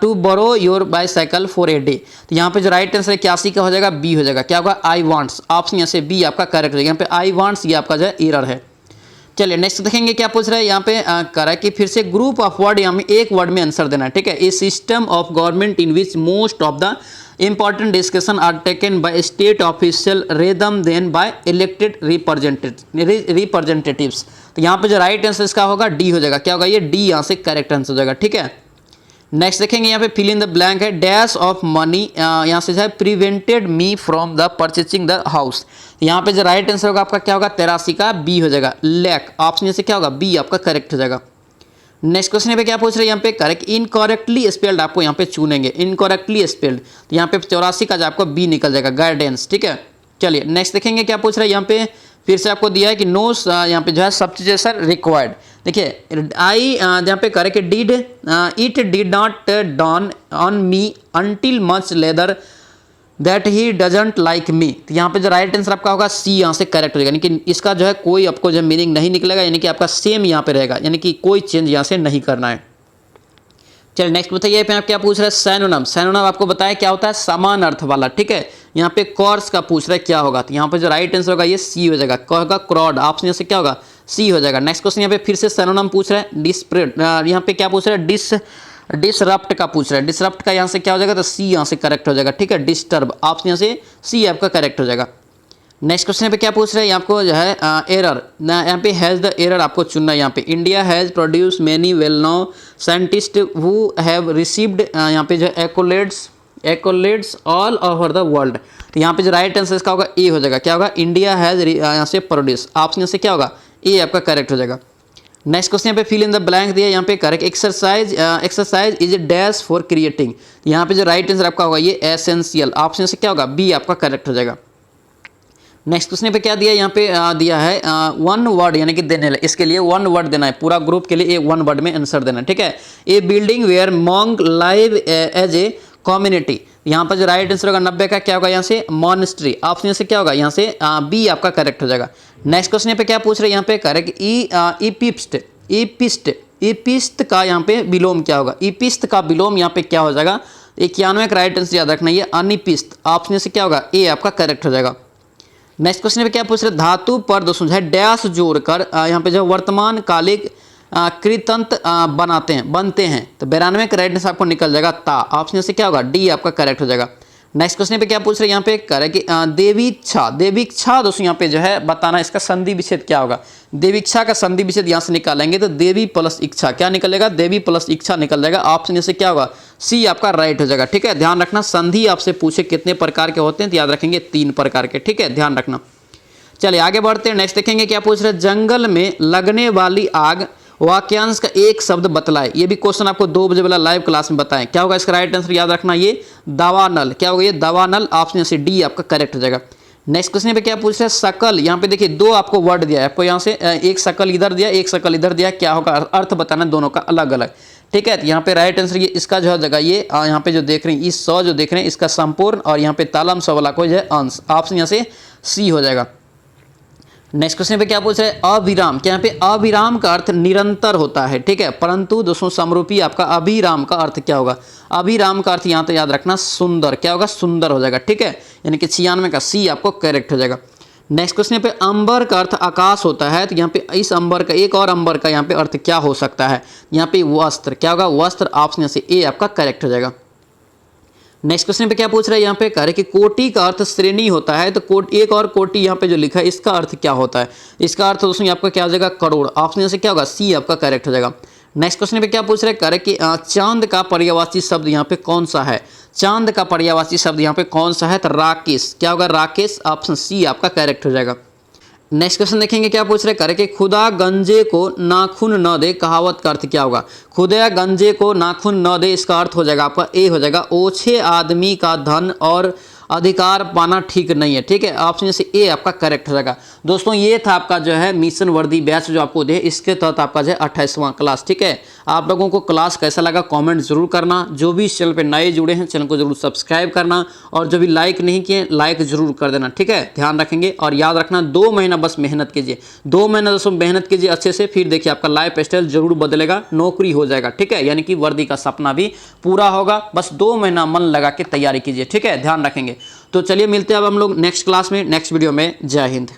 to borrow your bicycle for a day, तो यहाँ पे जो राइट आंसर 81 का हो जाएगा बी हो जाएगा, क्या होगा आई वांट्स, ऑप्शन यहाँ से बी आपका करेक्ट हो जाएगा। यहाँ पे आई वांट्स ये आपका जो है एरर है। चलिए नेक्स्ट देखेंगे क्या पूछ रहा है यहाँ पे, करा कि फिर से ग्रुप ऑफ वर्ड यहाँ में एक वर्ड में आंसर देना है, ठीक है। A system of government in which most of the important discussion are taken by state official rather than by elected representatives, तो यहाँ पे जो राइट आंसर इसका होगा डी हो जाएगा, क्या होगा ये डी यहाँ से करेक्ट आंसर हो जाएगा, ठीक है। नेक्स्ट देखेंगे यहाँ पे फिल इन द ब्लैंक है, डैश ऑफ मनी यहाँ से जो है prevented me from the purchasing the house, यहाँ पे जो राइट आंसर होगा आपका क्या होगा 83 का बी हो जाएगा, लैक, ऑप्शन से क्या होगा बी आपका करेक्ट हो जाएगा। नेक्स्ट क्वेश्चन पे क्या पूछ रहे हैं यहाँ पे, करेक्ट इनकरेक्टली स्पेल्ड आपको यहाँ पे चुनेंगे, इनकरेक्टली स्पेल्ड, तो यहाँ पे 84 का जो आपको बी निकल जाएगा, गाइडेंस, ठीक है। चलिए नेक्स्ट देखेंगे क्या पूछ रहे हैं यहाँ पे, फिर से आपको दिया है कि नो यहाँ पे जो है सब्स्टिट्यूशन रिक्वायर्ड। देखिए आई यहाँ पे correct did it did not don on me until much leather that he doesn't like me, तो यहाँ पे जो राइट आंसर आपका होगा सी यहाँ से करेक्ट हो जाएगा, यानी कि इसका जो है कोई आपको जो मीनिंग नहीं निकलेगा, यानी कि आपका सेम यहाँ पे रहेगा, यानी कि कोई चेंज यहाँ से नहीं करना है। चलिए नेक्स्ट बताइए पे आप क्या पूछ रहे हैं, सैनोनम, सैनोनम आपको बताया क्या होता है समान अर्थ वाला, ठीक है। यहाँ पे कॉर्स का पूछ रहा है क्या होगा, तो यहाँ पे जो राइट आंसर होगा ये सी हो जाएगा, क्या होगा क्रॉड, ऑप्शन से क्या होगा सी हो जाएगा। नेक्स्ट क्वेश्चन यहाँ पे फिर से सैनोनम पूछ रहा है, डिस्प्रेड यहाँ पे क्या पूछ रहा है, डिसरप्ट का पूछ रहा है, डिसरप्ट का यहाँ से क्या हो जाएगा, तो सी यहाँ से करेक्ट हो जाएगा, ठीक है। डिस्टर्ब, ऑप्शन यहाँ से सी आपका करेक्ट हो जाएगा। नेक्स्ट क्वेश्चन पे क्या पूछ रहे हैं आपको जो है एरर, यहाँ पे हैज़ द एरर आपको चुनना है। यहाँ पे India has produce many well known scientist who have received यहाँ पे जो accolades all over the world, तो यहाँ पे जो राइट आंसर इसका होगा ए हो जाएगा, क्या होगा इंडिया हैज़ यहाँ से प्रोड्यूस, ऑप्शन से क्या होगा ए आपका करेक्ट हो जाएगा। नेक्स्ट क्वेश्चन यहाँ पे फिल इन द ब्लैंक दिया, यहाँ पे correct exercise is a dash for creating, यहाँ पे जो राइट आंसर आपका होगा ये एसेंशियल, ऑप्शन से क्या होगा बी आपका करेक्ट हो जाएगा। नेक्स्ट क्वेश्चन पे क्या दिया, यहाँ पे दिया है वन वर्ड यानी कि देने लगे, इसके लिए वन वर्ड देना है, पूरा ग्रुप के लिए एक वन वर्ड में आंसर देना है, ठीक है। A building where monks live as a community, यहाँ पर जो राइट आंसर होगा 90 का क्या होगा यहाँ से मॉनेस्ट्री, ऑप्शन से क्या होगा यहाँ से बी आपका करेक्ट हो जाएगा। नेक्स्ट क्वेश्चन पे क्या पूछ रहे हैं यहाँ पे करेक्ट इपिस्ट का यहाँ पे विलोम क्या होगा, इपिस्त का विलोम यहाँ पे क्या हो जाएगा 91 का राइट आंसर याद रखना, ये अनिपिस्त, ऑप्शन से क्या होगा ए आपका करेक्ट हो जाएगा। नेक्स्ट क्वेश्चन पे क्या पूछ रहे हैं, धातु पर दोस्तों है डैश जोड़कर यहाँ पे जो वर्तमान कालिक कृतंत बनते हैं, तो 92 का राइट आंसर आपको निकल जाएगा ता, ऑप्शन से क्या होगा डी आपका करेक्ट हो जाएगा। नेक्स्ट क्वेश्चन पे क्या पूछ रहे हैं यहाँ पे करेक्ट देवीक्षा दोस्तों यहाँ पे जो है बताना इसका संधि विच्छेद क्या होगा, देवीक्षा का संधि विच्छेद यहाँ से निकालेंगे तो देवी प्लस इच्छा क्या निकलेगा, देवी प्लस इच्छा निकल जाएगा, ऑप्शन से क्या होगा सी आपका राइट हो जाएगा, ठीक है। ध्यान रखना संधि आपसे पूछे कितने प्रकार के होते हैं तो याद रखेंगे 3 प्रकार के, ठीक है, ध्यान रखना। चलिए आगे बढ़ते हैं, नेक्स्ट देखेंगे क्या पूछ रहे हैं, जंगल में लगने वाली आग वाक्यांश का एक शब्द बतलाए, ये भी क्वेश्चन आपको 2 बजे वाला लाइव क्लास में बताएं, क्या होगा इसका राइट आंसर याद रखना ये दावानल, क्या होगा ये दावानल, ऑप्शन से डी आपका करेक्ट हो जाएगा। नेक्स्ट क्वेश्चन पे क्या पूछ रहे हैं शकल, यहाँ पे देखिए 2 आपको वर्ड दिया है, आपको यहाँ से एक शकल इधर दिया एक शकल इधर दिया, क्या होगा अर्थ बताना दोनों का अलग अलग, ठीक है। तो यहाँ पे राइट आंसर ये इसका जो है जगह ये यहाँ पे जो देख रहे हैं इस 100 जो देख रहे हैं इसका संपूर्ण और यहाँ पे तालम 100 वाला को जो है अंश, ऑप्शन यहाँ से सी हो जाएगा। नेक्स्ट क्वेश्चन पे क्या पूछ रहे हैं, अविराम। क्या यहाँ पे अविराम का अर्थ निरंतर होता है, ठीक है। परंतु दोस्तों समरूपी आपका अभिराम का अर्थ क्या होगा, अभिराम का अर्थ यहाँ तो याद रखना सुंदर, क्या होगा, सुंदर हो जाएगा, ठीक है। यानी कि 96 का सी आपको करेक्ट हो जाएगा। नेक्स्ट क्वेश्चन पे अंबर का अर्थ आकाश होता है, तो यहाँ पे इस अंबर का एक और अंबर का यहाँ पे अर्थ क्या हो सकता है, यहाँ पे वस्त्र, क्या होगा, वस्त्र। ऑप्शन से ए आपका करेक्ट हो जाएगा। नेक्स्ट क्वेश्चन पे क्या पूछ रहा है, यहाँ पे कह रहे कि कोटि का अर्थ श्रेणी होता है, तो एक और कोटि यहाँ पे जो लिखा है इसका अर्थ क्या होता है, इसका अर्थ दोस्तों आपका क्या हो जाएगा, करोड़। ऑप्शन से क्या होगा, सी आपका करेक्ट हो जाएगा। नेक्स्ट क्वेश्चन पे क्या पूछ रहे हैं, कह रहे कि चांद का पर्यायवाची शब्द यहाँ पे कौन सा है, चांद का पर्यायवाची शब्द यहाँ पे कौन सा है, तो राकेश, क्या होगा, राकेश। ऑप्शन सी आपका करेक्ट हो जाएगा। नेक्स्ट क्वेश्चन देखेंगे क्या पूछ रहे, करे कि खुदा गंजे को नाखून न दे, कहावत का अर्थ क्या होगा, खुदा गंजे को नाखून न दे, इसका अर्थ हो जाएगा आपका ए हो जाएगा, ओछे आदमी का धन और अधिकार पाना ठीक नहीं है, ठीक है। ऑप्शन से ए आपका करेक्ट हो जाएगा। दोस्तों ये था आपका जो है मिशन वर्दी बैच जो आपको दे, इसके तहत आपका जो है 28वां क्लास, ठीक है। आप लोगों को क्लास कैसा लगा कमेंट जरूर करना, जो भी इस चैनल पे नए जुड़े हैं चैनल को जरूर सब्सक्राइब करना, और जो भी लाइक नहीं किए लाइक जरूर कर देना, ठीक है। ध्यान रखेंगे और याद रखना 2 महीना बस मेहनत कीजिए, 2 महीना दोस्तों मेहनत कीजिए अच्छे से, फिर देखिए आपका लाइफ स्टाइल जरूर बदलेगा, नौकरी हो जाएगा, ठीक है। यानी कि वर्दी का सपना भी पूरा होगा, बस 2 महीना मन लगा के तैयारी कीजिए, ठीक है। ध्यान रखेंगे। तो चलिए मिलते हैं अब हम लोग नेक्स्ट क्लास में, नेक्स्ट वीडियो में। जय हिंद।